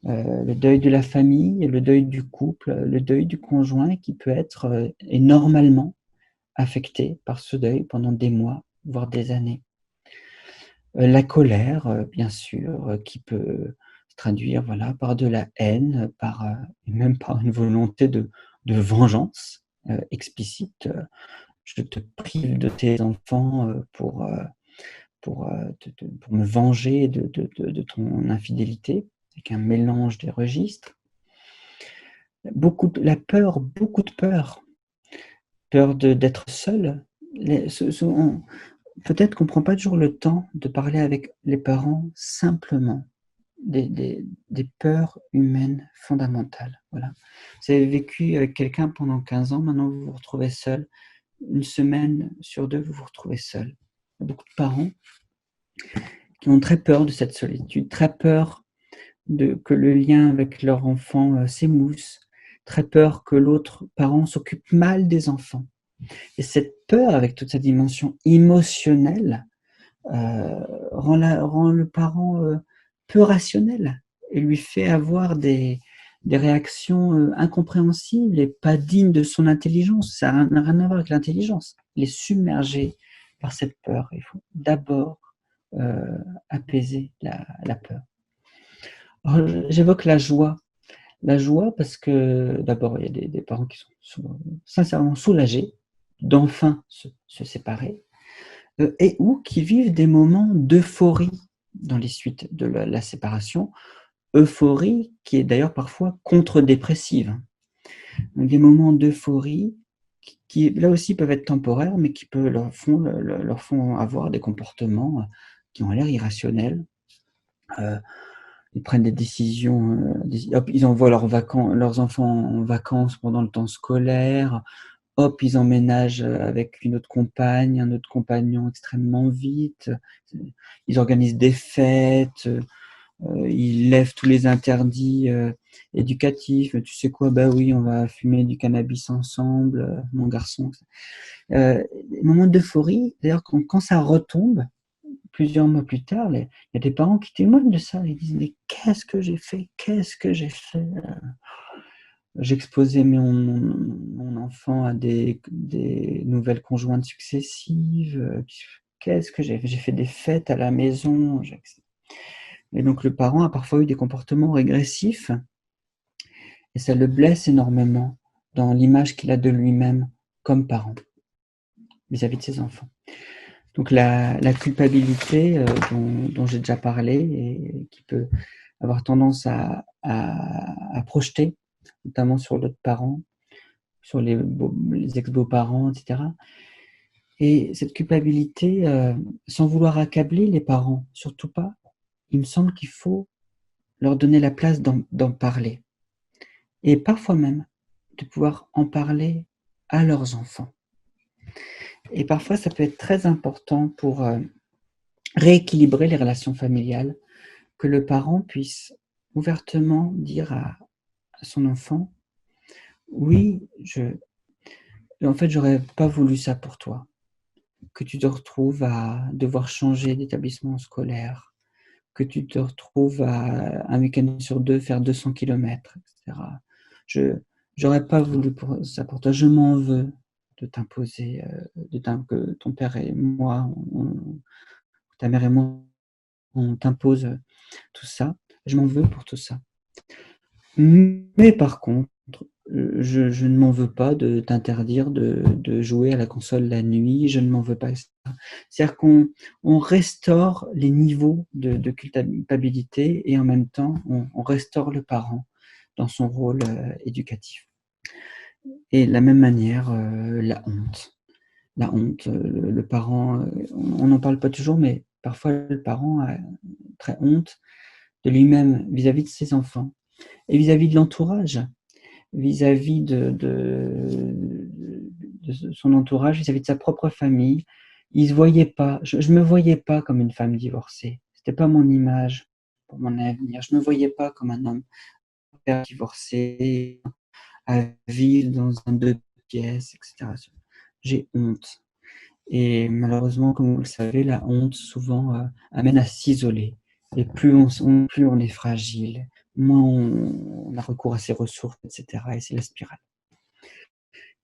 Le deuil de la famille, le deuil du couple, le deuil du conjoint qui peut être et normalement affecté par ce deuil pendant des mois, voire des années. La colère, bien sûr, qui peut se traduire par de la haine, même par une volonté de vengeance explicite. Je te prive de tes enfants pour me venger de ton infidélité, avec un mélange des registres. La peur, beaucoup de peur. Peur d'être seul. Peut-être qu'on ne prend pas toujours le temps de parler avec les parents simplement des peurs humaines fondamentales. Voilà. Vous avez vécu avec quelqu'un pendant 15 ans, maintenant vous vous retrouvez seul. Une semaine sur 2, vous vous retrouvez seul. Il y a beaucoup de parents qui ont très peur de cette solitude, très peur que le lien avec leur enfant s'émousse, très peur que l'autre parent s'occupe mal des enfants. Et cette peur, avec toute sa dimension émotionnelle, rend le parent peu rationnel et lui fait avoir des réactions incompréhensibles et pas dignes de son intelligence. Ça n'a rien à voir avec l'intelligence. Il est submergé par cette peur. Il faut d'abord apaiser la peur. Alors, j'évoque la joie. La joie parce que d'abord, il y a des parents qui sont sincèrement soulagés d'enfin se séparer et ou qui vivent des moments d'euphorie dans les suites de la séparation. Euphorie qui est d'ailleurs parfois contre-dépressive. Donc, des moments d'euphorie qui, là aussi, peuvent être temporaires, mais qui leur font avoir des comportements qui ont l'air irrationnels. Ils prennent des décisions, ils envoient leurs enfants en vacances pendant le temps scolaire, hop, ils emménagent avec une autre compagne, un autre compagnon extrêmement vite, ils organisent des fêtes, ils lèvent tous les interdits éducatifs. Tu sais quoi, bah oui, on va fumer du cannabis ensemble, mon garçon. Des moments d'euphorie, d'ailleurs, quand ça retombe, plusieurs mois plus tard, il y a des parents qui témoignent de ça. Ils disent, mais qu'est-ce que j'ai fait? Qu'est-ce que j'ai fait? J'exposais mon enfant à des nouvelles conjointes successives. Qu'est-ce que j'ai fait? J'ai fait des fêtes à la maison. Et donc, le parent a parfois eu des comportements régressifs et ça le blesse énormément dans l'image qu'il a de lui-même comme parent vis-à-vis de ses enfants. Donc la culpabilité dont j'ai déjà parlé et qui peut avoir tendance à projeter, notamment sur l'autre parent, sur les ex-beaux-parents, etc. Et cette culpabilité, sans vouloir accabler les parents, surtout pas, il me semble qu'il faut leur donner la place d'en parler. Et parfois même, de pouvoir en parler à leurs enfants. Et parfois, ça peut être très important pour rééquilibrer les relations familiales, que le parent puisse ouvertement dire à son enfant « Oui, en fait, j'aurais pas voulu ça pour toi, que tu te retrouves à devoir changer d'établissement scolaire, que tu te retrouves à un week-end sur 2 faire 200 km, etc. Je n'aurais pas voulu pour ça pour toi. Je m'en veux de t'imposer, que ton père et moi, ta mère et moi, on t'impose tout ça. Je m'en veux pour tout ça. Mais par contre, je ne m'en veux pas de t'interdire de jouer à la console la nuit, je ne m'en veux pas, etc. C'est-à-dire qu'on restaure les niveaux de culpabilité et en même temps, on restaure le parent dans son rôle éducatif. Et de la même manière, la honte. La honte, le parent, on n'en parle pas toujours, mais parfois le parent a très honte de lui-même vis-à-vis de ses enfants et vis-à-vis de l'entourage, vis-à-vis de son entourage, vis-à-vis de sa propre famille. Il se voyait pas, je me voyais pas comme une femme divorcée. C'était pas mon image pour mon avenir. Je me voyais pas comme un homme divorcé, à vivre dans un 2 pièces, etc. J'ai honte. Et malheureusement, comme vous le savez, la honte souvent amène à s'isoler. Et plus on est fragile, moins on a recours à ses ressources, etc. Et c'est la spirale.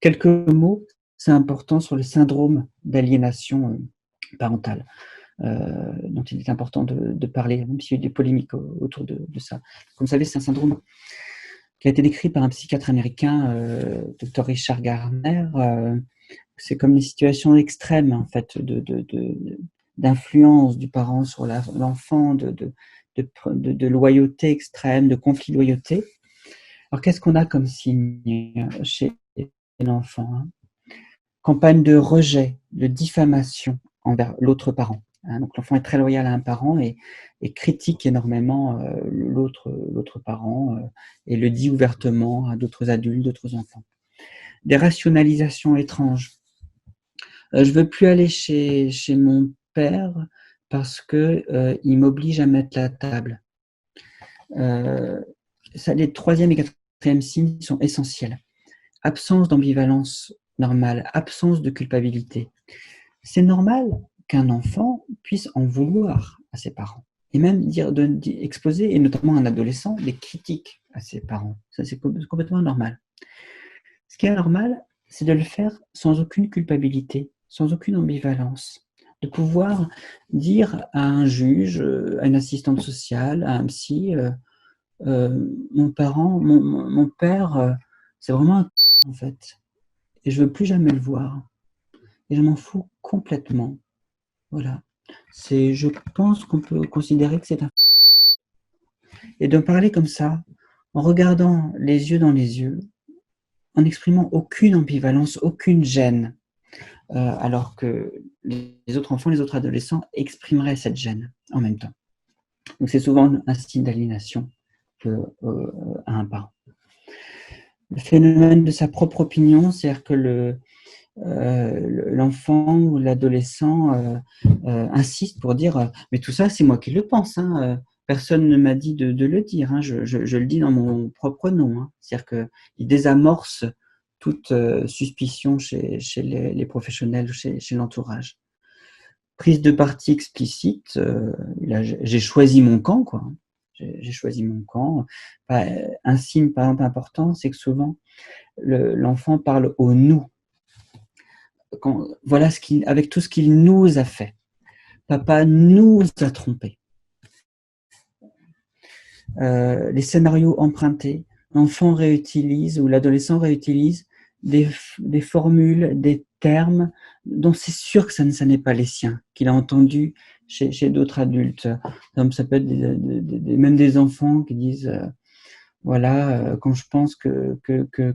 Quelques mots, c'est important, sur le syndrome d'aliénation parentale, dont il est important de parler, même s'il y a eu des polémiques autour de ça. Comme vous savez, c'est un syndrome qui a été décrit par un psychiatre américain, Dr. Richard Gardner. C'est comme une situation extrême, en fait, d'influence du parent sur l'enfant, de loyauté extrême, de conflit de loyauté. Alors, qu'est-ce qu'on a comme signe chez l'enfant, hein? Campagne de rejet, de diffamation envers l'autre parent. Hein, donc, l'enfant est très loyal à un parent et critique énormément l'autre parent et le dit ouvertement à d'autres adultes, d'autres enfants. Des rationalisations étranges. Je veux plus aller chez mon père parce que il m'oblige à mettre la table. Les troisième et quatrième signes sont essentiels. Absence d'ambivalence normale, absence de culpabilité. C'est normal qu'un enfant puisse en vouloir à ses parents et même exposer, et notamment un adolescent, des critiques à ses parents. Ça, c'est complètement normal. Ce qui est normal, c'est de le faire sans aucune culpabilité, sans aucune ambivalence, de pouvoir dire à un juge, à une assistante sociale, à un psy, mon père, c'est vraiment un en fait, et je veux plus jamais le voir, et je m'en fous complètement. Voilà. Je pense qu'on peut considérer que c'est un... Et de parler comme ça, en regardant les yeux dans les yeux, en n'exprimant aucune ambivalence, aucune gêne, alors que les autres enfants, les autres adolescents exprimeraient cette gêne en même temps. Donc c'est souvent un signe d'aliénation à un parent. Le phénomène de sa propre opinion, c'est-à-dire que l'enfant ou l'adolescent insiste pour dire mais tout ça c'est moi qui le pense, hein, personne ne m'a dit de le dire, hein, je le dis dans mon propre nom, hein. C'est-à-dire qu'il désamorce toute suspicion chez les professionnels, chez l'entourage. Prise de parti explicite, j'ai choisi mon camp, quoi. J'ai choisi mon camp. Un signe, par exemple, important, c'est que souvent, l'enfant parle au « nous ». Voilà avec tout ce qu'il nous a fait. Papa nous a trompés. Les scénarios empruntés, l'enfant réutilise ou l'adolescent réutilise des formules, des termes dont c'est sûr que ça n'est pas les siens, qu'il a entendu chez d'autres adultes. Donc, ça peut être même des enfants qui disent voilà, quand je pense que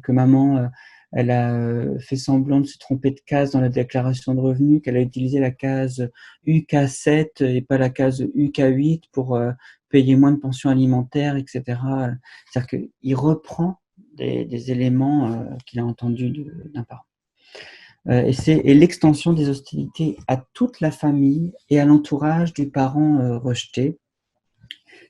maman elle a fait semblant de se tromper de case dans la déclaration de revenus, qu'elle a utilisé la case UK7 et pas la case UK8 pour payer moins de pension alimentaire, etc. C'est-à-dire qu'il reprend des éléments qu'il a entendus d'un parent. Et l'extension des hostilités à toute la famille et à l'entourage du parent rejeté.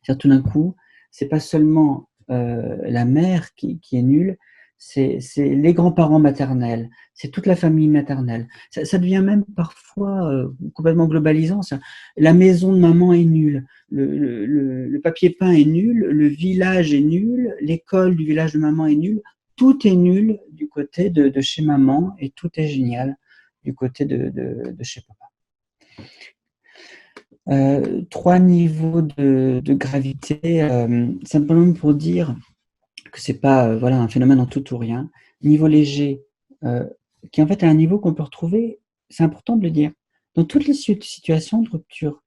C'est-à-dire tout d'un coup, c'est pas seulement la mère qui est nulle, c'est les grands-parents maternels, c'est toute la famille maternelle. Ça devient même parfois complètement globalisant. Ça. La maison de maman est nulle, le papier peint est nul, le village est nul, l'école du village de maman est nulle. Tout est nul du côté de chez maman et tout est génial du côté de chez papa. 3 niveaux de gravité, simplement pour dire que c'est pas voilà, un phénomène en tout ou rien. Niveau léger, qui en fait est un niveau qu'on peut retrouver, c'est important de le dire, dans toutes les situations de rupture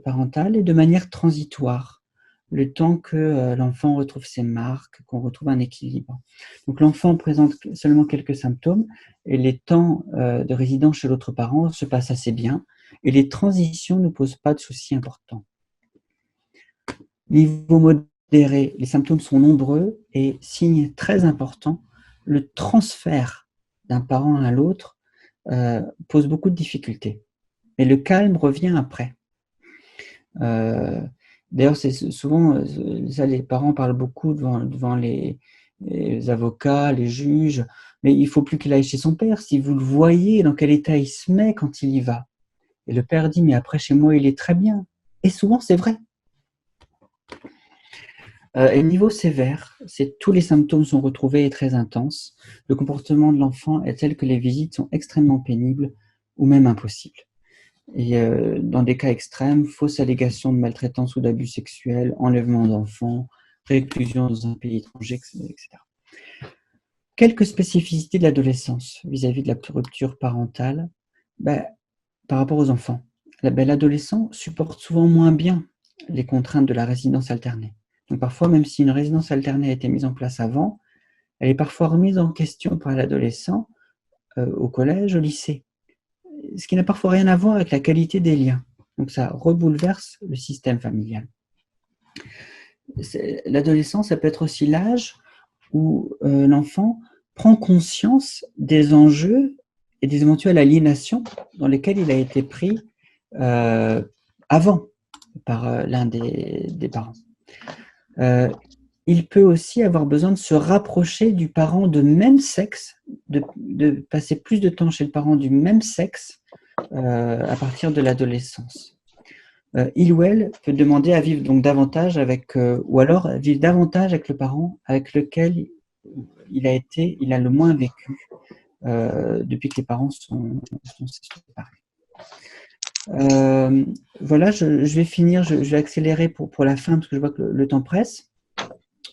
parentale et de manière transitoire, le temps que l'enfant retrouve ses marques, qu'on retrouve un équilibre. Donc l'enfant présente seulement quelques symptômes et les temps de résidence chez l'autre parent se passent assez bien et les transitions ne posent pas de soucis importants. Niveau modéré, les symptômes sont nombreux et, signe très important, le transfert d'un parent à l'autre pose beaucoup de difficultés. Mais le calme revient après. D'ailleurs, c'est souvent, ça, les parents parlent beaucoup devant les avocats, les juges, mais il ne faut plus qu'il aille chez son père. Si vous le voyez, dans quel état il se met quand il y va. Et le père dit, mais après, chez moi, il est très bien. Et souvent, c'est vrai. Et niveau sévère, tous les symptômes sont retrouvés et très intenses. Le comportement de l'enfant est tel que les visites sont extrêmement pénibles ou même impossibles. Et dans des cas extrêmes, fausse allégation de maltraitance ou d'abus sexuels, enlèvement d'enfants, réclusion dans un pays étranger, etc. Quelques spécificités de l'adolescence vis-à-vis de la rupture parentale par rapport aux enfants. L'adolescent supporte souvent moins bien les contraintes de la résidence alternée. Donc parfois, même si une résidence alternée a été mise en place avant, elle est parfois remise en question par l'adolescent au collège, au lycée. Ce qui n'a parfois rien à voir avec la qualité des liens. Donc ça rebouleverse le système familial. L'adolescence, ça peut être aussi l'âge où l'enfant prend conscience des enjeux et des éventuelles aliénations dans lesquelles il a été pris avant par l'un des parents. Il peut aussi avoir besoin de se rapprocher du parent de même sexe, de passer plus de temps chez le parent du même sexe à partir de l'adolescence. Il ou elle peut demander à vivre donc davantage ou alors vivre davantage avec le parent avec lequel il a le moins vécu depuis que les parents sont séparés. Voilà, je vais finir, je vais accélérer pour la fin parce que je vois que le temps presse.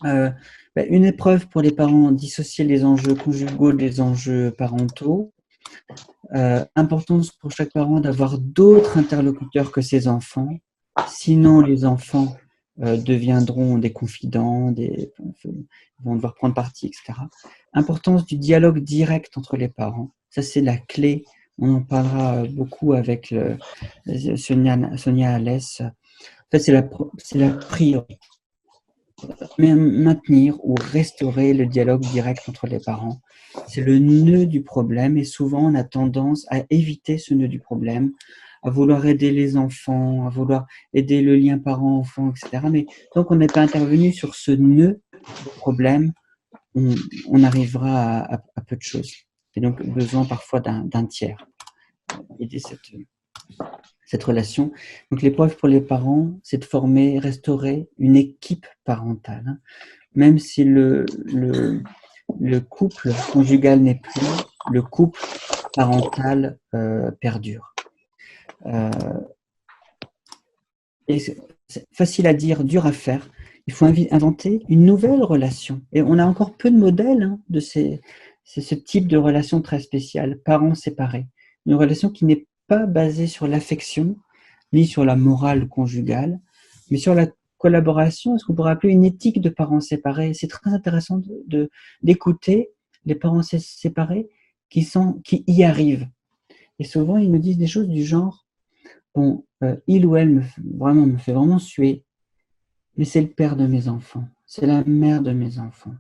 Une épreuve pour les parents, dissocier les enjeux conjugaux des enjeux parentaux. Importance pour chaque parent d'avoir d'autres interlocuteurs que ses enfants, sinon les enfants deviendront des confidents, vont devoir prendre parti, etc. Importance du dialogue direct entre les parents, ça c'est la clé. On en parlera beaucoup avec Sonia Alès. En fait, c'est la priorité. Maintenir ou restaurer le dialogue direct entre les parents. C'est le nœud du problème et souvent on a tendance à éviter ce nœud du problème, à vouloir aider les enfants, à vouloir aider le lien parent-enfant, etc. Mais tant qu'on n'est pas intervenu sur ce nœud du problème, on arrivera à peu de choses. Et donc besoin parfois d'un tiers pour aider cette relation. Donc l'épreuve pour les parents, c'est de former, restaurer une équipe parentale. Même si le couple conjugal n'est plus, le couple parental perdure. Et c'est facile à dire, dur à faire. Il faut inventer une nouvelle relation. Et on a encore peu de modèles de ce type de relation très spéciale, parents séparés. Une relation qui n'est pas basée sur l'affection, ni sur la morale conjugale, mais sur la collaboration, ce qu'on pourrait appeler une éthique de parents séparés. C'est très intéressant d'écouter les parents séparés qui y arrivent. Et souvent, ils nous disent des choses du genre, bon, il ou elle me fait vraiment suer, mais c'est le père de mes enfants, c'est la mère de mes enfants.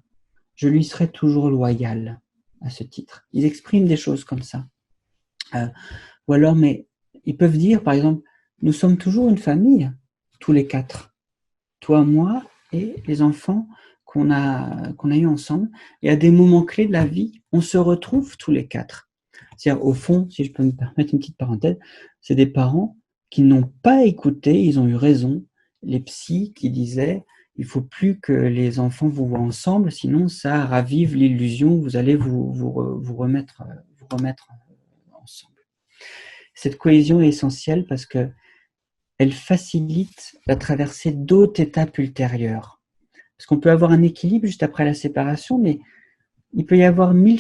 Je lui serai toujours loyal à ce titre. Ils expriment des choses comme ça. Ou alors, mais ils peuvent dire, par exemple, nous sommes toujours une famille, tous les 4. Toi, moi et les enfants qu'on a eu ensemble. Et à des moments clés de la vie, on se retrouve tous les quatre. C'est-à-dire, au fond, si je peux me permettre une petite parenthèse, c'est des parents qui n'ont pas écouté, ils ont eu raison, les psys qui disaient il ne faut plus que les enfants vous voient ensemble, sinon ça ravive l'illusion, vous allez vous remettre ensemble. Cette cohésion est essentielle parce qu'elle facilite la traversée d'autres étapes ultérieures. Parce qu'on peut avoir un équilibre juste après la séparation, mais il peut y avoir mille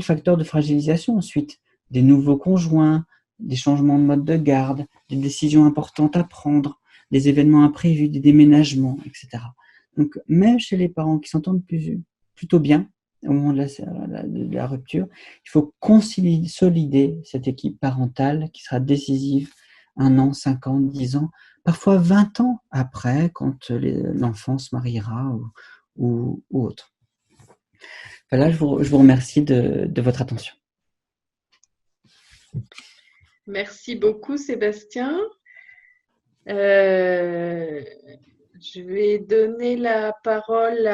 facteurs de fragilisation ensuite. Des nouveaux conjoints, des changements de mode de garde, des décisions importantes à prendre, des événements imprévus, des déménagements, etc. Donc, même chez les parents qui s'entendent plutôt bien au moment de la rupture, il faut consolider cette équipe parentale qui sera décisive 1 an, 5 ans, 10 ans, parfois 20 ans après, quand l'enfant se mariera ou autre. Voilà, je vous remercie de votre attention. Merci beaucoup, Sébastien. Je vais donner la parole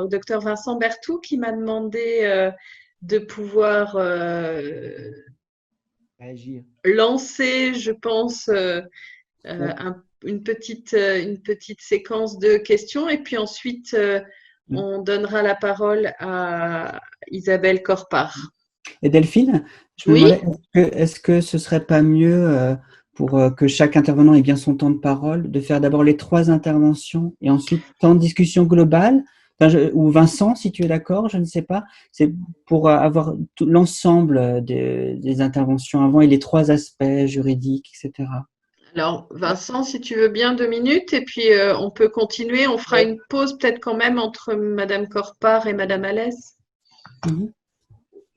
au docteur Vincent Berthoud qui m'a demandé de pouvoir lancer, je pense, une petite séquence de questions et puis ensuite on donnera la parole à Isabelle Corpart. Et Delphine, je me demandais, est-ce que ce serait pas mieux pour que chaque intervenant ait bien son temps de parole, de faire d'abord les 3 interventions et ensuite temps de discussion globale, ou Vincent, si tu es d'accord, je ne sais pas, c'est pour avoir l'ensemble des interventions avant et les 3 aspects juridiques, etc. Alors, Vincent, si tu veux bien 2 minutes, et puis on peut continuer. On fera une pause peut-être quand même entre Madame Corpart et Madame Alès.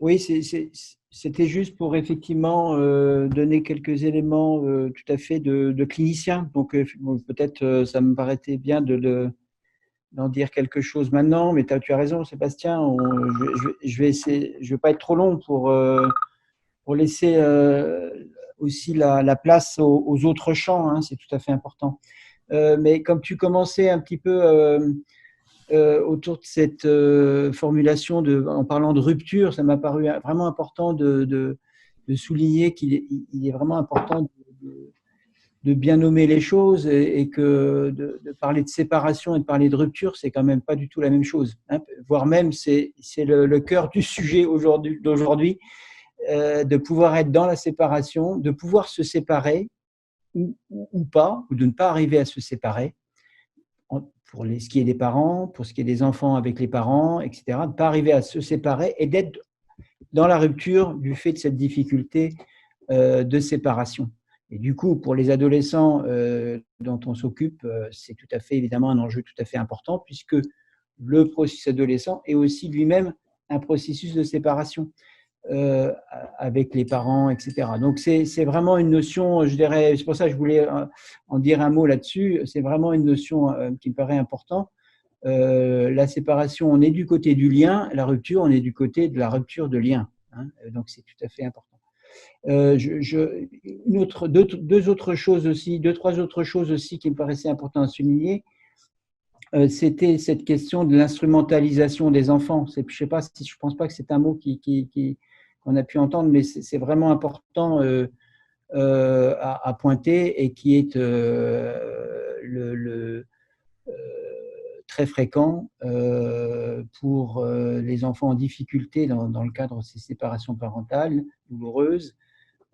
Oui, c'était juste pour effectivement donner quelques éléments tout à fait de clinicien. Donc, peut-être ça me paraissait bien d'en dire quelque chose maintenant, mais tu as raison, Sébastien. Je vais essayer, je vais pas être trop long pour laisser aussi la place aux autres champs, hein, c'est tout à fait important. Mais comme tu commençais un petit peu autour de cette formulation en parlant de rupture, ça m'a paru vraiment important de souligner qu'il est vraiment important de bien nommer les choses et que de parler de séparation et de parler de rupture, c'est quand même pas du tout la même chose, hein, voire même c'est le cœur du sujet d'aujourd'hui. De pouvoir être dans la séparation, de pouvoir se séparer ou pas, ou de ne pas arriver à se séparer, pour ce qui est des parents, pour ce qui est des enfants avec les parents, etc., de ne pas arriver à se séparer et d'être dans la rupture du fait de cette difficulté de séparation. Et du coup, pour les adolescents dont on s'occupe, c'est tout à fait évidemment un enjeu tout à fait important puisque le processus adolescent est aussi lui-même un processus de séparation. Avec les parents, etc. Donc, c'est vraiment une notion, je dirais, c'est pour ça que je voulais en dire un mot là-dessus, c'est vraiment une notion qui me paraît importante. La séparation, on est du côté du lien, la rupture, on est du côté de la rupture de lien, hein, donc c'est tout à fait important. Deux, trois autres choses aussi qui me paraissaient importantes à souligner, c'était cette question de l'instrumentalisation des enfants. Je pense pas que c'est un mot qu'on a pu entendre, mais c'est vraiment important à pointer et qui est très fréquent pour les enfants en difficulté dans le cadre de ces séparations parentales douloureuses,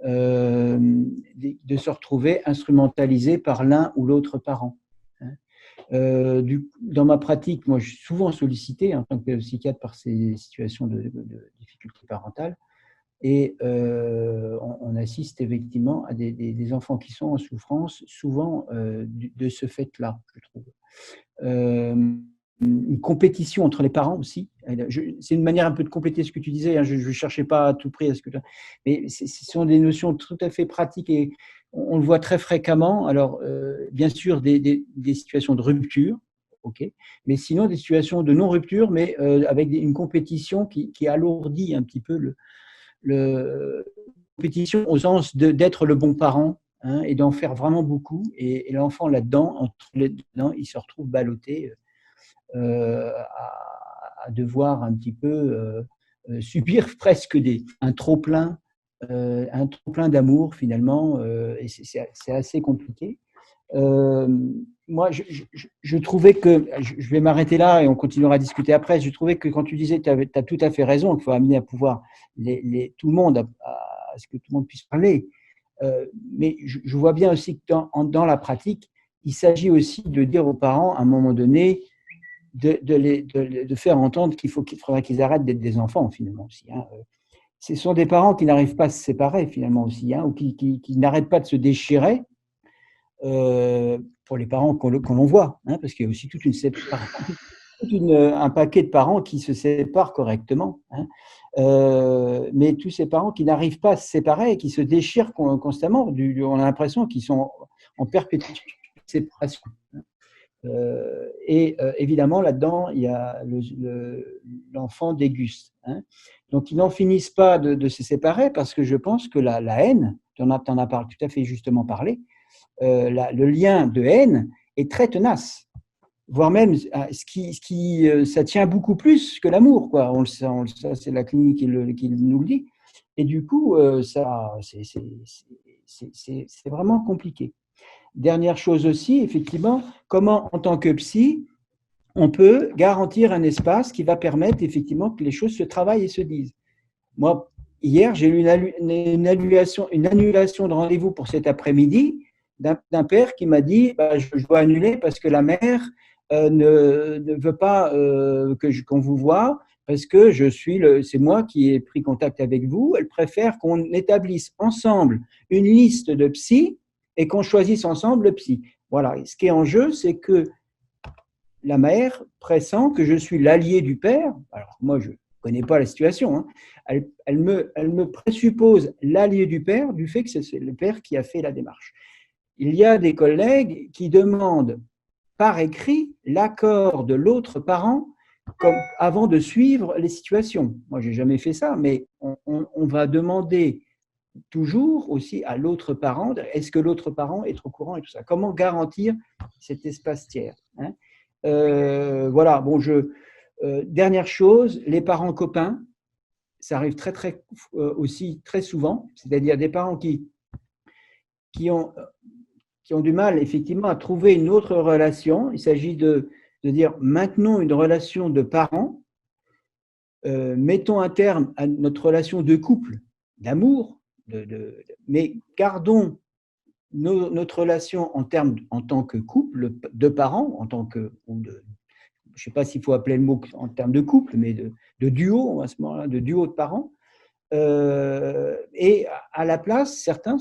de se retrouver instrumentalisés par l'un ou l'autre parent. Dans ma pratique, moi, je suis souvent sollicité en tant que psychiatre par ces situations de difficultés parentales et on assiste effectivement à des enfants qui sont en souffrance, souvent de ce fait-là, je trouve. Une compétition entre les parents aussi. C'est une manière un peu de compléter ce que tu disais, hein, je ne cherchais pas à tout prix à ce que tu... Mais ce sont des notions tout à fait pratiques et on le voit très fréquemment. Alors, bien sûr, des situations de rupture, ok, mais sinon des situations de non-rupture, mais avec une compétition qui alourdit un petit peu le compétition au sens d'être le bon parent, hein, et d'en faire vraiment beaucoup. Et l'enfant là-dedans, entre les dedans, il se retrouve ballotté à devoir un petit peu subir presque un trop-plein d'amour finalement, et c'est assez compliqué. Moi, je trouvais que, je vais m'arrêter là et on continuera à discuter après, je trouvais que quand tu disais, tu as tout à fait raison, qu'il faut amener à pouvoir tout le monde, à ce que tout le monde puisse parler. Mais je vois bien aussi que dans la pratique, il s'agit aussi de dire aux parents, à un moment donné, de faire entendre qu'il faudra qu'ils arrêtent d'être des enfants, finalement, aussi. Hein. Ce sont des parents qui n'arrivent pas à se séparer, finalement, aussi, hein, ou qui n'arrêtent pas de se déchirer, pour les parents qu'on l'on voit, hein, parce qu'il y a aussi un paquet de parents qui se séparent correctement, hein. Mais tous ces parents qui n'arrivent pas à se séparer et qui se déchirent constamment, on a l'impression qu'ils sont en perpétuelle séparation. Évidemment, là-dedans, il y a l'enfant déguste, hein. Donc, ils n'en finissent pas de se séparer parce que je pense que la haine, tu en as tout à fait justement parlé, le lien de haine est très tenace, voire même ça tient beaucoup plus que l'amour, quoi. On le sait, c'est la clinique qui nous le dit. Et du coup, c'est vraiment compliqué. Dernière chose aussi, effectivement, comment en tant que psy, on peut garantir un espace qui va permettre effectivement que les choses se travaillent et se disent. Moi, hier, j'ai eu une annulation de rendez-vous pour cet après-midi d'un père qui m'a dit je dois annuler parce que la mère ne veut pas qu'on vous voie, parce que c'est moi qui ai pris contact avec vous. Elle préfère qu'on établisse ensemble une liste de psy et qu'on choisisse ensemble le psy. Voilà. Ce qui est en jeu, c'est que la mère pressent que je suis l'allié du père. Alors, moi, je ne connais pas la situation, hein. Elle me présuppose l'allié du père du fait que c'est le père qui a fait la démarche. Il y a des collègues qui demandent par écrit l'accord de l'autre parent avant de suivre les situations. Moi, je n'ai jamais fait ça, mais on va demander toujours aussi à l'autre parent, est-ce que l'autre parent est au courant et tout ça. Comment garantir cet espace tiers, hein. Voilà, bon, dernière chose, les parents copains, ça arrive aussi très souvent, c'est-à-dire des parents qui ont du mal effectivement à trouver une autre relation. Il s'agit de dire maintenons une relation de parents, mettons un terme à notre relation de couple, d'amour, mais gardons notre relation en tant que couple de parents, je ne sais pas s'il faut appeler le mot en termes de couple, mais de duo à ce moment-là, de duo de parents. Et à la place, certains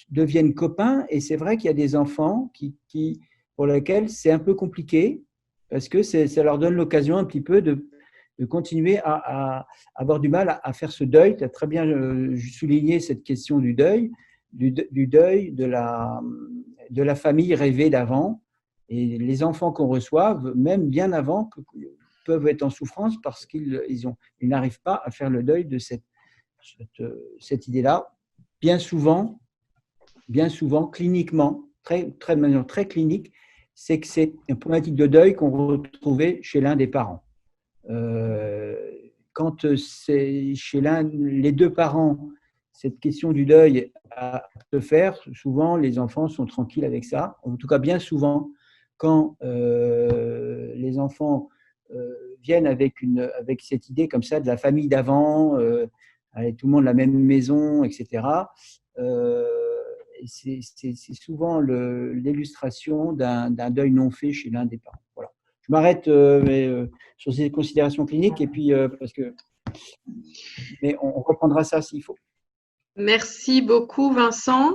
deviennent copains, et c'est vrai qu'il y a des enfants pour lesquels c'est un peu compliqué, parce que ça leur donne l'occasion un petit peu de continuer à avoir du mal à faire ce deuil. Tu as très bien souligné cette question du deuil, de la famille rêvée d'avant, et les enfants qu'on reçoit, même bien avant, peuvent être en souffrance parce qu'ils n'arrivent pas à faire le deuil de cette idée-là. Bien souvent, cliniquement, de manière très clinique, c'est que c'est une problématique de deuil qu'on retrouvait chez l'un des parents. Quand c'est chez les deux parents, cette question du deuil à se faire, souvent les enfants sont tranquilles avec ça. En tout cas, bien souvent, quand les enfants viennent avec cette idée comme ça de la famille d'avant, avec tout le monde la même maison, etc. C'est souvent l'illustration d'un deuil non fait chez l'un des parents. Voilà. Je m'arrête sur ces considérations cliniques, et puis mais on reprendra ça s'il faut. Merci beaucoup, Vincent.